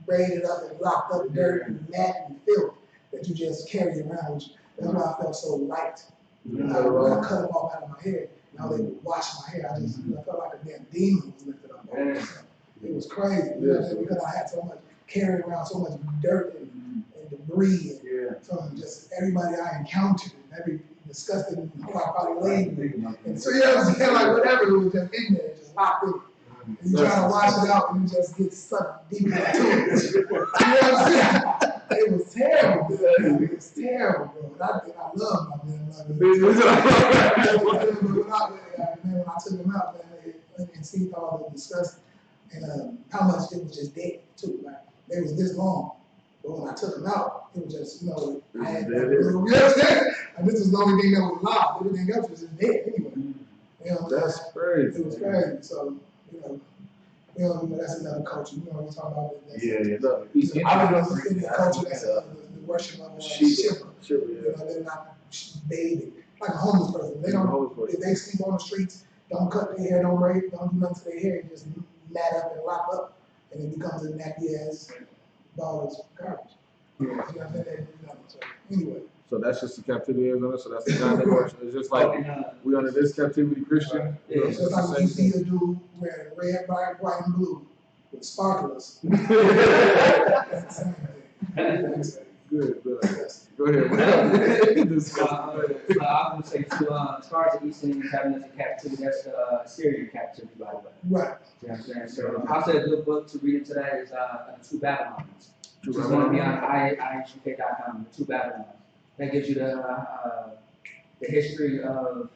braided up and locked up, dirt and mat and filth that you just carry around with you. That's why I felt so light. When I cut them off out of my hair. Now they would wash my hair. I just felt like a damn demon was lifted up. It was crazy because I had so much carrying around so much dirt and debris from just everybody I encountered and every disgusting who I probably laid with. And so yeah, I was saying like whatever, it was just in there, just locked in. And you try to wash it out and you just get sucked deep into it. You know what I'm saying? It was terrible, man. It was terrible, bro. But I love my man. When I took him out, man, and see all the disgust and how much it was just dead too. Like they was this long, but But when I took him out, it was just, you know, I had that little, you know what I'm saying? And this was the only thing that was alive. Everything else was just dead anyway. You know, That's crazy. it was crazy. So, you know, that's another culture. You know, we're talking about that. Yeah. I was in this culture that's the worship of Shiva. You know, they're not bathing. Like a homeless person. They don't, if they sleep on the streets, don't cut their hair, don't rape, don't do nothing to their hair, just mat up and lop up. And it becomes a nappy ass ball of garbage. You know what I'm saying? So, anyway. So that's just the captivity of Arizona. So that's the kind of worship. It's just like we under this captivity Christian. Yeah, it's just like when you see a dude wearing red, white, and blue with sparklers. That's the same thing. Good. Go ahead. I was going to say, as far as the Eastern having us in captivity, that's the Syrian captivity, by the way. Right. You know what I'm saying? So I'll say a good book to read into that is The Two Babylons. It's going to be on I.S.U.P.K.com, The Two Babylons. That gives you the history of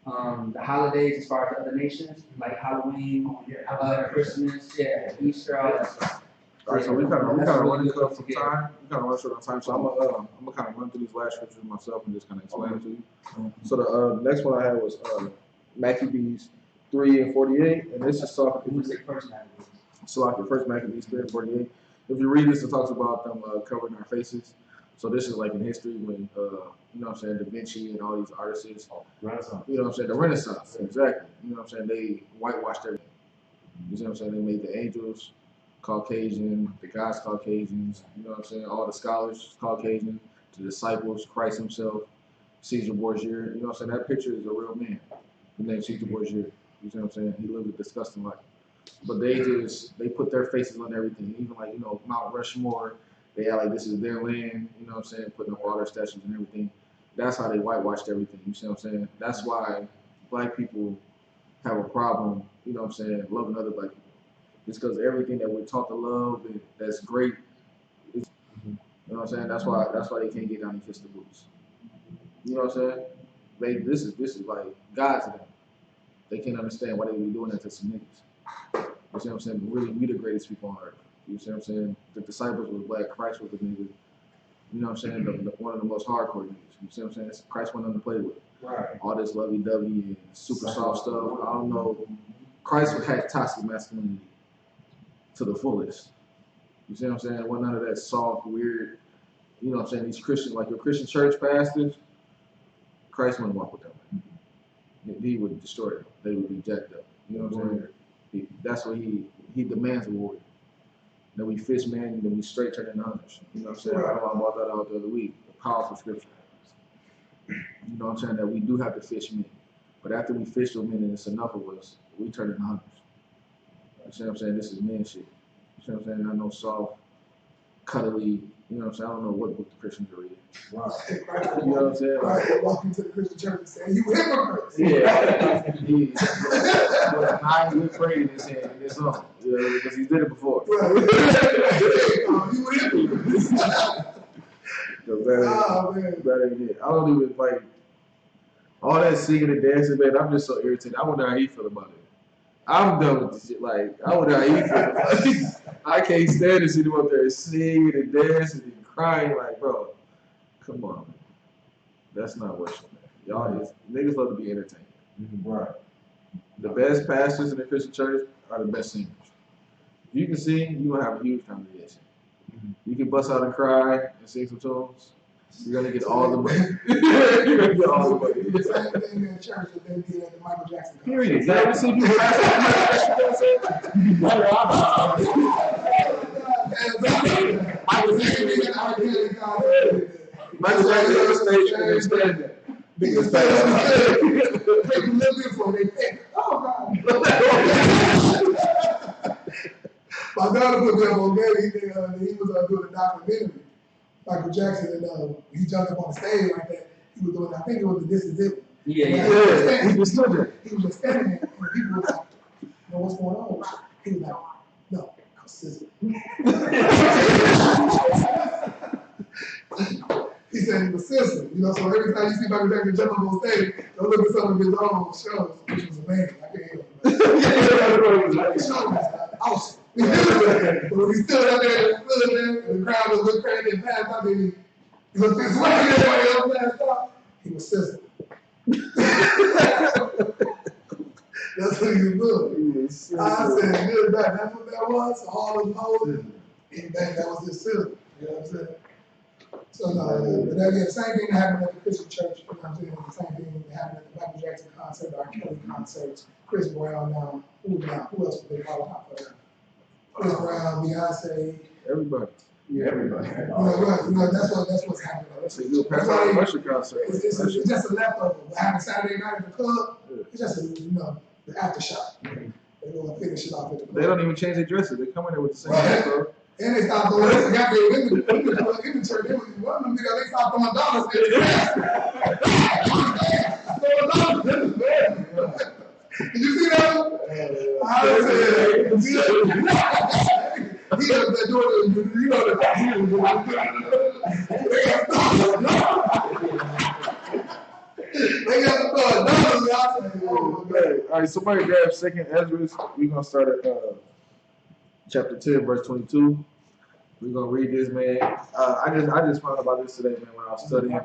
the holidays as far as the other nations, like Halloween, Christmas, Easter, all that stuff. All right, so we kind of running short on time. So I'm gonna kind of run through these last scriptures myself and just kind of explain it to you. So the next one I had was Maccabees 3:48, and this is talking. So like the first Maccabees 3:48. If you read this, it talks about them covering their faces. So this is like in history when you know what I'm saying, Da Vinci and all these artists. Renaissance. You know what I'm saying, the Renaissance, exactly. You know what I'm saying, they whitewashed everything. You see what I'm saying? They made the angels Caucasian, the gods Caucasians, you know what I'm saying? All the scholars Caucasian, the disciples, Christ himself, Caesar Borgia. You know what I'm saying? That picture is a real man. His name's Caesar Borgia. You see what I'm saying? He lived a disgusting life. But they put their faces on everything. Even like, you know, Mount Rushmore, they act like this is their land, you know what I'm saying? Putting up all their statues and everything. That's how they whitewashed everything. You see what I'm saying? That's why black people have a problem, you know what I'm saying, loving other black people. It's because everything that we're taught to love, and that's great. You know what I'm saying? That's why they can't get down and kiss the boots. You know what I'm saying? This is like God to them. They can't understand why they be doing that to some niggas. You see what I'm saying? Really, we the greatest people on earth. You see what I'm saying? The disciples was black, Christ was a nigga. You know what I'm saying? One of the most hardcore niggas. You see what I'm saying? Christ wasn't nothing to play with. Right. All this lovey-dovey and super soft stuff. I don't know. Christ had toxic masculinity to the fullest. You see what I'm saying? It wasn't none of that soft, weird, you know what I'm saying? These Christians, like your Christian church pastors, Christ wouldn't walk with them. He would destroy them. They would be jacked up. You know what I'm saying? That's what he demands a warrior. That we fish man, that we straight turn into hunters. You know what I'm saying? I know I brought that out the other week. A powerful scripture. You know what I'm saying? That we do have to fish men. But after we fish with men and it's enough of us, we turn into hunters. You see what I'm saying? This is man shit. You see what I'm saying? I know soft, cuddly, you know what I'm saying? I don't know what book the Christians are reading. Wow. You know what I'm saying? Right. Walking to the Christian church and saying, you hypocrites. Yeah. With a 9-whip braid in his hand in his own. You know, because he did it before. Right. You hypocrites. That ain't it. I don't even like all that singing and dancing, man. I'm just so irritated. I wonder how he feel about it. I'm done with this shit. Like, I wonder how he feel about it. I can't stand to see them up there singing and dancing and crying. Like, bro, come on, man. That's not worship, man. Y'all is niggas love to be entertained. Right. The best pastors in the Christian church are the best singers. If you can sing, you gonna have a huge congregation. You can bust out and cry and sing some tunes. You're gonna get all the money. You're gonna get all the money. The same thing in church that they did at the Michael Jackson concert. Period. You ever see people cry Michael Jackson on the stage and they stand there. Because they take a little bit for they think, oh God. My daughter put me up on that. He was doing a documentary. Michael Jackson, and he jumped up on the stage like that. He was doing, I think it was the This Is It. Yeah. He was still there. He was just standing there, and people were like, you know what's going on? He was like, no, I'm sizzling. He said he was sizzling, you know, so every time you see Michael Jackson jump up on stage, don't look at some of his own shows, which was amazing. I can't help it. Awesome. But when he stood up there and crowd was looking crazy and passed out. He looked this way, everybody else passed out. He was sister. That's what he was doing. I said, good back. That's what that was. All of Moses. And that was his sister. You know what I'm saying? So, no, but that, yeah, the same thing that happened at the Christian church. You know what I'm saying? The same thing that happened at the Michael Jackson concert, the R. Kelly concerts, Chris Brown now. Who else would they call out for that? Chris Brown, Beyonce. Everybody. Yeah, everybody. That's what's happening. So you go past our Russia concert. It's just a leftover. What happened Saturday night at the club, it's just the aftershock. They go and finish it off at the club. They don't even change their dresses. They come in there with the same afro. And they stopped throwing, they forgot they were in the church. They was one of them niggas, they stopped throwing dollars in the grass. Did you see that? I said, he up there doing the, you know, the they got to throw dollars out there. Oh, man. All right, somebody grab 2nd Ezra. We're going to start at chapter 10, verse 22. We're going to read this, man. I just found out about this today, man, when I was studying.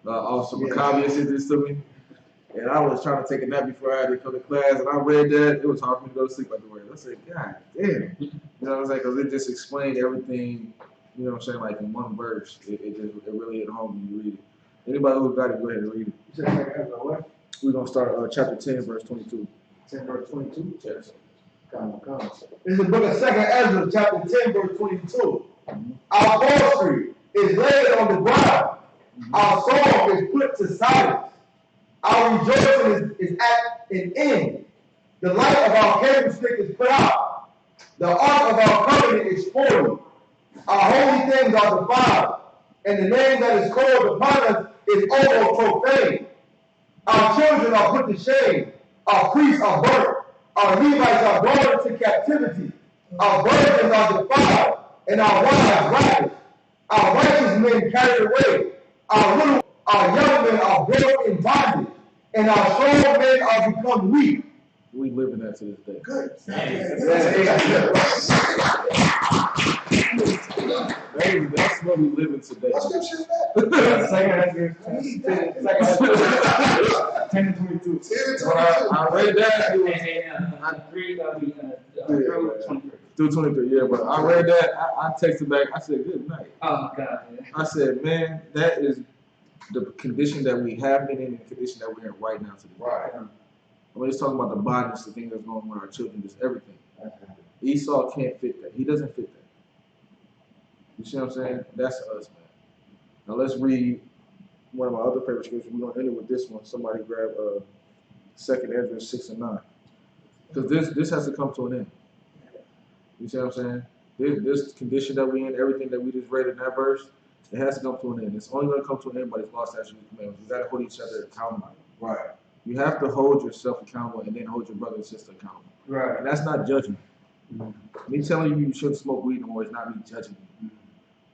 Officer McCabe sent this to me. And I was trying to take a nap before I had to come to class, and I read that. It was hard for me to go to sleep afterwards. I said, God damn. You know what I'm saying? Because it just explained everything, you know what I'm saying, like in one verse. It really hit home when you read it. Anybody who got it, go ahead and read it. You said what? We're going to start chapter 10, verse 22. 10 verse 22? Yes. Come. This is the book of 2nd Ezra, chapter 10, verse 22. Our poetry is laid on the ground. Our song is put to silence. Our rejoicing is at an end. The light of our candlestick is put out. The ark of our covenant is spoiled. Our holy things are defiled. And the name that is called upon us is over profaned. Our children are put to shame. Our priests are burnt. Our Levites are brought into captivity. Our virgins are defiled. And our wives ravished. Our righteous men carried away. Our young men are brought in bondage. And our strong men are become weak. We live in that to this day. Good. That's what we live in today. What scripture is that? 10 and 22. 10 and 22. I read that. Through 23, yeah, but I read that. I texted back. I said, good night. Oh, God. I said, man, that is the condition that we have been in and the condition that we're in right now today. Right. I mean, it's talking about the bondage, the thing that's going on with our children, just everything. Esau can't fit that. He doesn't fit that. You see what I'm saying? That's us, man. Now let's read one of my other favorite scriptures. We're going to end it with this one. Somebody grab 2nd Ezra 6 and 9. Because this has to come to an end. You see what I'm saying? This condition that we in, everything that we just read in that verse, it has to come to an end. It's only going to come to an end by His law, statutes, and commandments. You got to hold each other accountable. Right. You have to hold yourself accountable and then hold your brother and sister accountable. Right. And that's not judgment. Me telling you shouldn't smoke weed no more is not me judging you.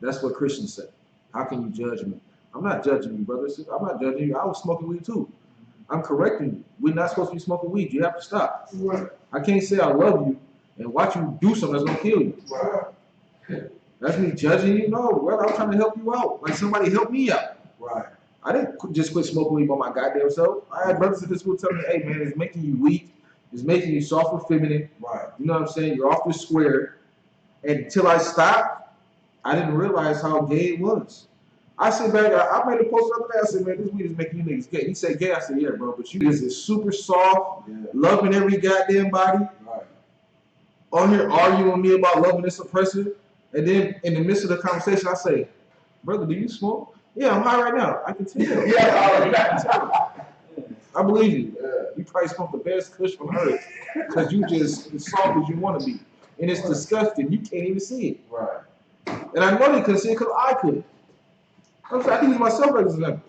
That's what Christians say. How can you judge me? I'm not judging you, brother. I'm not judging you. I was smoking weed too. I'm correcting you. We're not supposed to be smoking weed. You have to stop. Right. I can't say I love you and watch you do something that's going to kill you. Right. That's me judging you? No, brother, I'm trying to help you out. Like somebody help me out. Right. I didn't just quit smoking weed by my goddamn self. I had brothers at this school telling me, hey, man, it's making you weak. It's making you soft or feminine. Right. You know what I'm saying? You're off the square. And until I stopped, I didn't realize how gay it was. I sit back, I made a post the other day. I said, man, this weed is making you niggas gay. He said gay. I said, yeah, bro, but you is super soft, loving every goddamn body. Right. On here arguing with me about loving this oppressor. And then in the midst of the conversation, I say, brother, do you smoke? Yeah, I'm high right now. I can tell. I believe you. You probably smoke the best kush on earth because you just as soft as you want to be. And it's disgusting. You can't even see it. Right. And I know they couldn't see it because I couldn't. I can use myself as an example.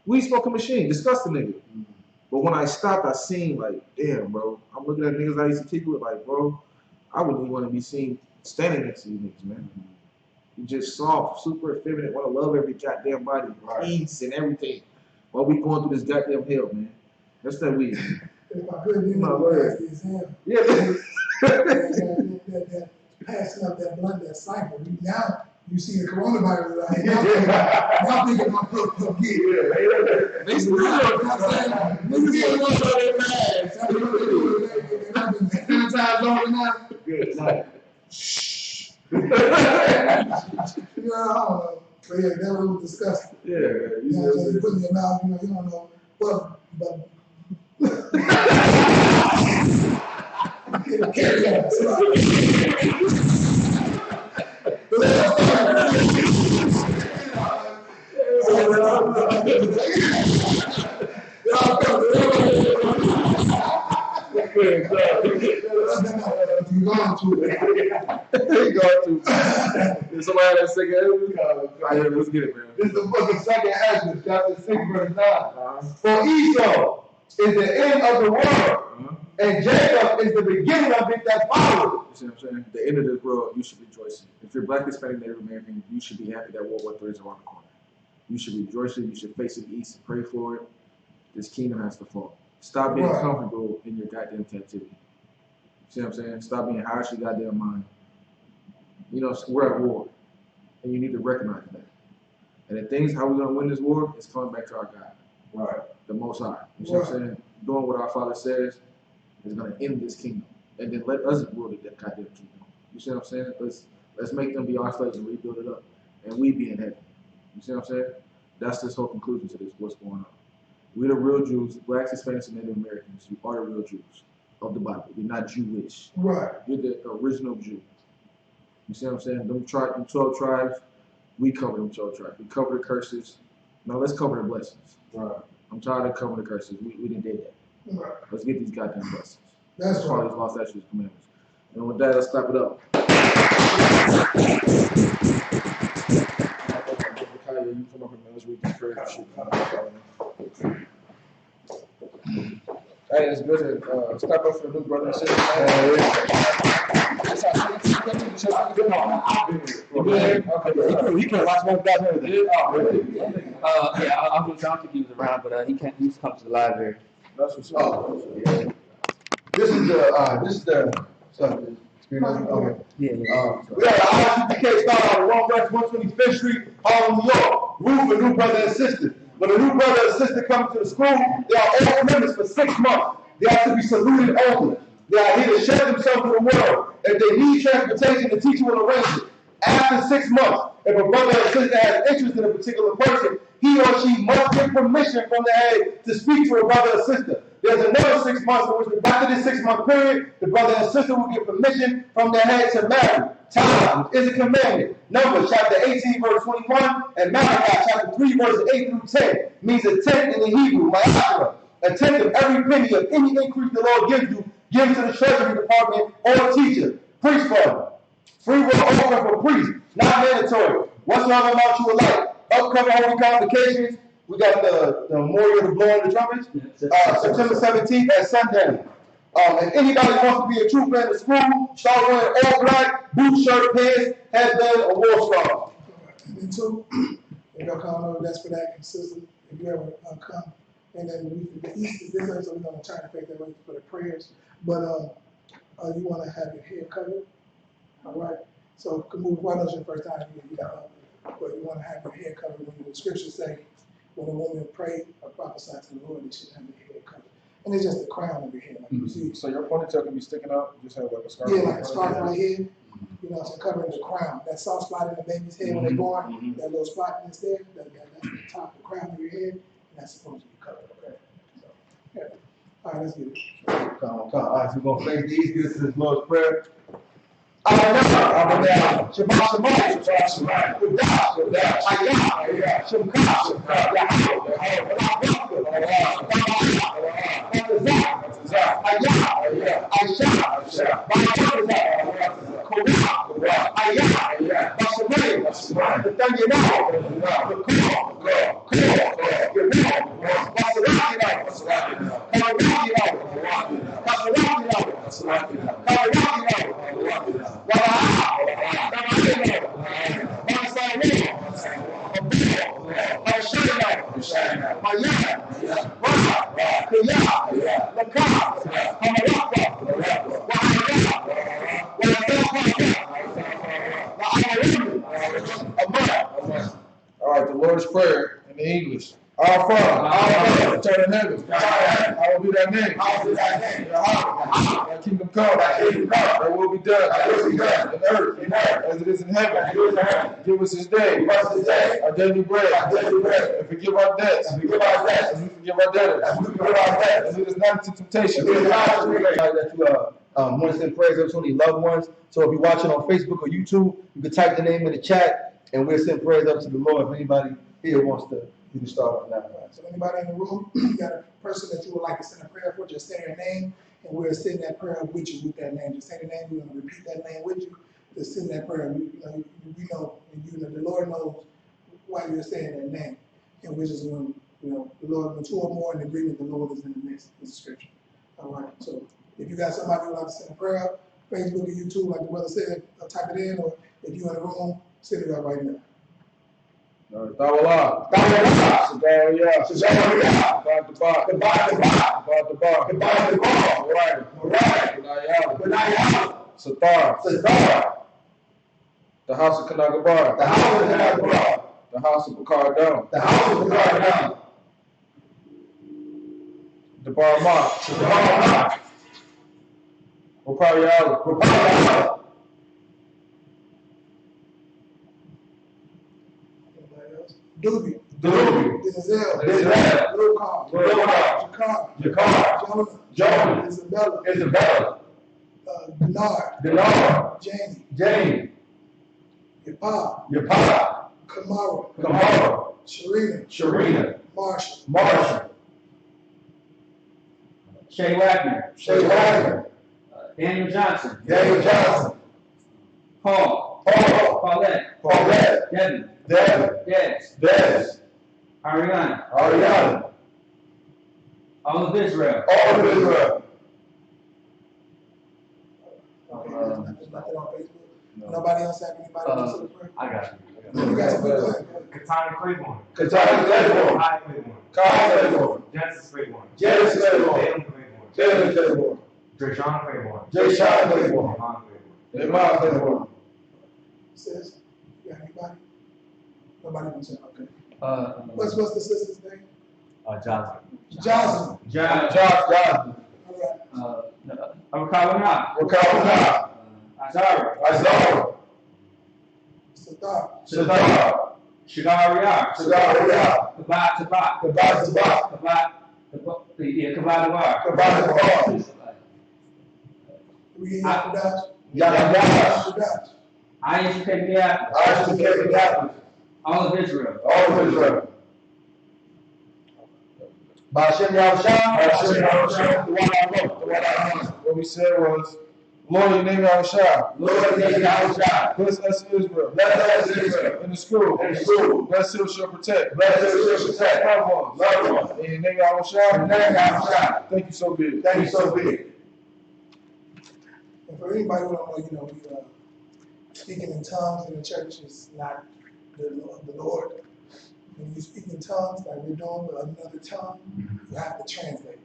Weed smoking machine, disgusting nigga. But when I stopped, I seen like, damn, bro. I'm looking at niggas I used to kick with like, bro, I wouldn't even want to be seen standing next to you niggas, man. You just soft, super effeminate, want to love every goddamn body, peace and everything. While we going through this goddamn hell, man. That's that weed. If I could, you know, pass the exam. Yeah. That passing up that blunt, that cycle. Now you You see the coronavirus out here. Y'all thinking about forget. Niggas still want their masks. I've been 10 times over now. Good night. Shh. You know, I don't know. But yeah, that was disgusting. Yeah, You know what I'm saying? You put in your mouth, you don't know. But carry on. Somebody that second let's get it, man. This is the book of 2nd Ezra, chapter 6, verse 9. For Esau is the end of the world, and Jacob is the beginning of it that follows. You see what I'm saying? The end of this world, you should rejoice. If you're Black, Hispanic, Native American, you should be happy that World War III is around the corner. You should rejoice it. You should face it east and pray for it. This kingdom has to fall. Stop being comfortable in your goddamn captivity. You see what I'm saying? Stop being harsh your goddamn mind. You know, we're at war, and you need to recognize that. And the things, how we're going to win this war, is coming back to our God. Right. The Most High. You see what I'm saying? Doing what our Father says is going to end this kingdom. And then let us rule the goddamn kingdom. You see what I'm saying? Let's make them be our slaves and rebuild it up. And we be in heaven. You see what I'm saying? That's this whole conclusion to this, what's going on. We're the real Jews, Blacks, Hispanics, and Native Americans. You are the real Jews of the Bible. You're not Jewish. Right. You're the original Jew. You see what I'm saying? Them 12 tribes, we cover them 12 tribes. We cover the curses. Now let's cover the blessings. Right. I'm tired of covering the curses. We didn't do that. Right. Let's get these goddamn blessings. That's all right. these law, statutes, commandments. And with that, let's clap it up. You come up and let's read this prayer. Hey, it's good to step up for the new brother and sister. He can't watch one guy here. Yeah, I don't think he was around, but he used to come to the library. That's what's up. This is the okay. Yeah. We have the I.S.U.P.K start on 1 West 125th Street, Harlem, New York. Room for new brother and sister. When a new brother and sister come to the school, they are all members for 6 months. They have to be saluted only. They are here to share themselves with the world. If they need transportation, the teacher will arrange it. After 6 months, if a brother or sister has interest in a particular person, he or she must get permission from the head to speak to a brother or sister. There's another 6 months in which, after this 6 month period, the brother and sister will get permission from their head to marry. Time is a commandment. Numbers chapter 18, verse 21, and Malachi chapter 3, verses 8 through 10 means a tenth in the Hebrew, ma'ashara. A tenth of every penny of any increase the Lord gives you, give to the treasury department or teacher. Priest fund. Free will open for priests, not mandatory. Whatsoever amount you would like. Upcoming holy convocations. We got the memorial of the blowing the trumpets. September 17th at sundown. If anybody wants to be a trooper in the school, start wearing all black, boot shirt, pants, headband, or war scarf. And then two, if y'all come over, that's for that consistent. If you ever come, and then the East is this way, so we're gonna try to take that way for the prayers. But you want to have your hair covered, all right? So move. Why not your first time you got up? But you want to have your hair covered when the scriptures say, when a woman pray or prophesy to the Lord, they should have their hair covered. And it's just the crown of your head, like you see. So your ponytail can be sticking out, just have like a scarf. Yeah, like a scarf right here. You know, so covering the crown. That soft spot in the baby's head when they're born, that little spot that's there, that's the top, the crown of your head, and that's supposed to be covered, okay? So, yeah. All right, let's get it. Come on. All right, so we're going to face these, get to this Lord's Prayer. YAHANNA, Shabbat Shabbat, YAHANNA, Lord's Prayer in the English. Our Father, which art in heaven, hallowed be thy name. YAHANNA, thy kingdom come, thy will be done, on earth, as it is in heaven. Give us this day our daily bread, and forgive our debts, as we forgive our debtors. And lead us not into temptation. That you want to send prayers up to any loved ones. So if you're watching on Facebook or YouTube, you can type the name in the chat, and we'll send prayers up to the Lord. If anybody here wants to, you can start off now. So anybody in the room, you got a person that you would like to send a prayer for, just say their name, and we'll send that prayer with you with that name. Just say the name, we're going to repeat that name with you. Just send that prayer. We know, and the Lord knows why you're saying that name. And we're just going to, the Lord, when two or more in agreement, the Lord is in the midst of the scripture. All right, so if you got somebody who would like to send a prayer up, Facebook or YouTube, like the brother said, type it in, or if you're in the room, send it up right now. Tawala. Satar. The house of Kanagabar. The house of Bakar the Barama. Rapariala. Doobie. Denzel. Jakar. Jonah. Isabella. Bernard. Jamie. Yapa. Kamara. Sharina. Marsha. Shay Wagner. Daniel Johnson. Paul. Paulette. Devin. Des. Ariana. All of Israel. There's nothing on Facebook. No. Nobody else have anybody else to pray? I got you. You guys go ahead. Katana Claiborne. Kai Claiborne. Genesis Claiborne. Jalen Claiborne. Jayshawn Claiborne. Iman Claiborne. Sis, you got anybody? Nobody can say, okay. What's the sister's name? Johnson. All right. Rakawana. Azara. Sadar. Shagariah. Kabat. We Yahadash. I.S.U.P.K. All of Israel. Ba'ashem Yahushua. What we said was, Lord, in the name of Yahushua. Bless us Israel. In the school. Bless Israel shall protect. Loved ones. In the name of Yahushua. Thank you so big. And for anybody who don't know, speaking in tongues in the church is not the Lord. When you speak in tongues, like we're doing with another tongue, you have to translate.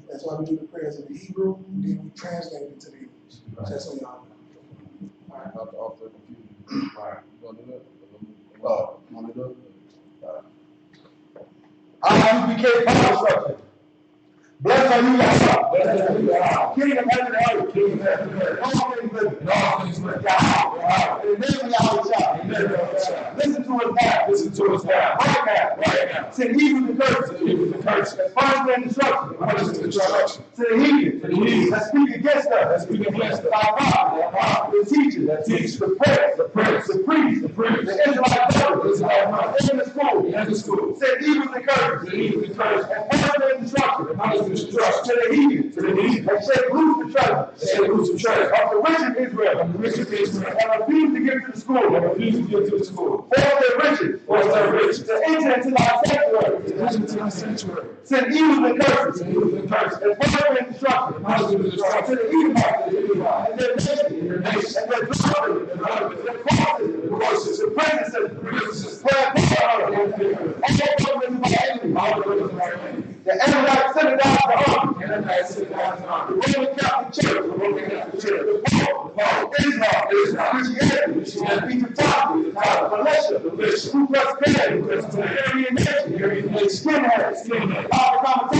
That's why we do the prayers in the Hebrew, and then we translate it into the English. Just so y'all know. All right. Off the confusion. All right. You want to do that? Want to do it? I.S.U.P.K. power structure. Blessed are you, Yahweh. King of heaven and earth. All things good. In the name of Yahweh. Listen to us now. Right now. Send evil to curse. As far as destruction. To the heathen. That speak against us. Our father. The teacher. The prince. The priest. The Israelite brothers. In the school. Send evil to curse. As far as destruction. To the heathen. And shake loose the treasure. Of the rich of Israel. And refuse to give to the school. Force their riches. To enter into thy sanctuary. Send evil and curses. And fire and destruction. To the Edomites. And their nation. And their dwellings. Their crosses. The princesses. All governments of our enemies. The Israelites sent it down to the army. The Roman Catholic Church. The Pope. Islam. Christianity. Egyptology. Philistine. militia. Ku Klux Klan. Aryan Nation. Skinheads. All the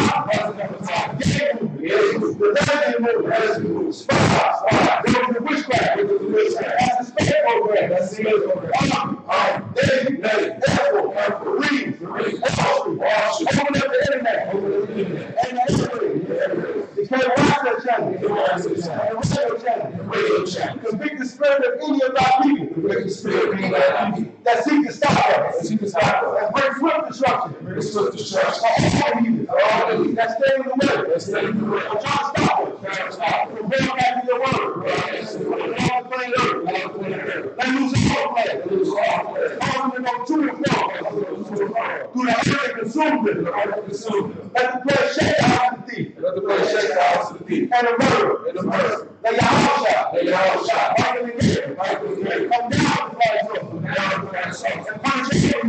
Lesbian movement. Spies. Those in witchcraft. That's the slave program. Navy. Air Force. Marines. Wall Street. Open up the internet. And everything. You can't watch that channel. And radio channel. Convict the spirit of any of our people. That seek to stop us. That bring swift destruction. All the heathens. That stay in the way. I'm trying to stop us. From going back to your word. On the planet earth. Let loose all plans. Cause them to go to and from. Through the earth and consume them. Let the blood shake the house of the thief. And the murder. Let Yahawashi. Michael and Gary. Come down to the and punish you.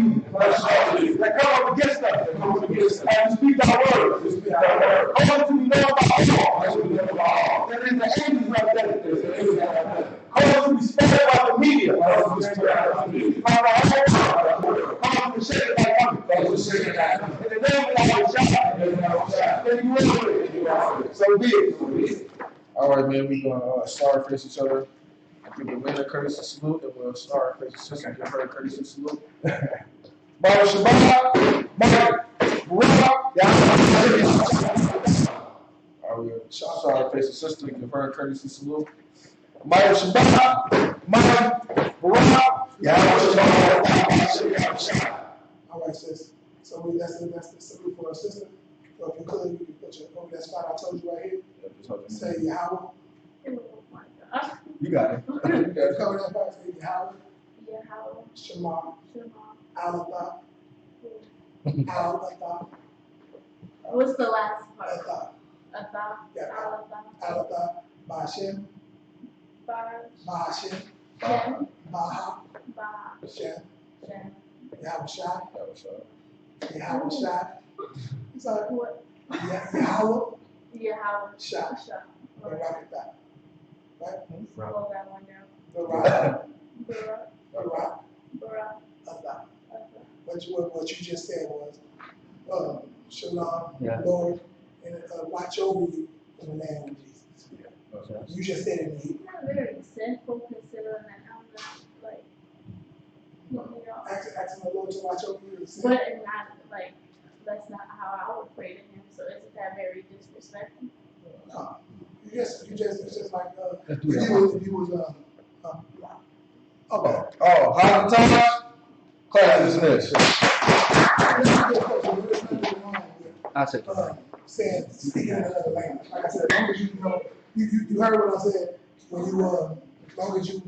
That come up against us. And speak our word. Cause to be known by all. That is the angels represented. Cause to be spread by the media. Cause to shake it like honey. In the name of Yahawashi. So be it. All right, man, we're going to start face each other. Give the men a courtesy salute, and we'll start face each other. Give her a courtesy salute. Baruch Shabbat, All right, we'll start face each sister. Give her a courtesy salute. Baruch Shabbat, all right, sis. So that's the salute for our sister. So if you could, you can put your over that spot I told you right here. Say Yahweh. You got it. Cover that part. Say Yahweh. Shema. Alatha. Alatha. What's the last part? Alatha. Atha. Yeah. Alatha. Ba'ashem. Ba'ashem. Baha. Shem. Yahawashi. It's like what? Yahweh. Shah. Barakatah. Right? Slow that one down. Barak. Allah. What you just said was, Shalom, Lord, and watch over you in the name of Jesus. Okay. You just said it in Hebrew. It's not very sinful considering that I'm not like, you know. Asking the Lord to watch over you. But not like, that's not how I would pray to him. So isn't that very disrespectful? No. It's just like, if you was, okay. Oh, how the time? Class dismissed. I'll take it. Saying, speaking in another language. Like I said, as long as you know, you heard what I said when you, as long as you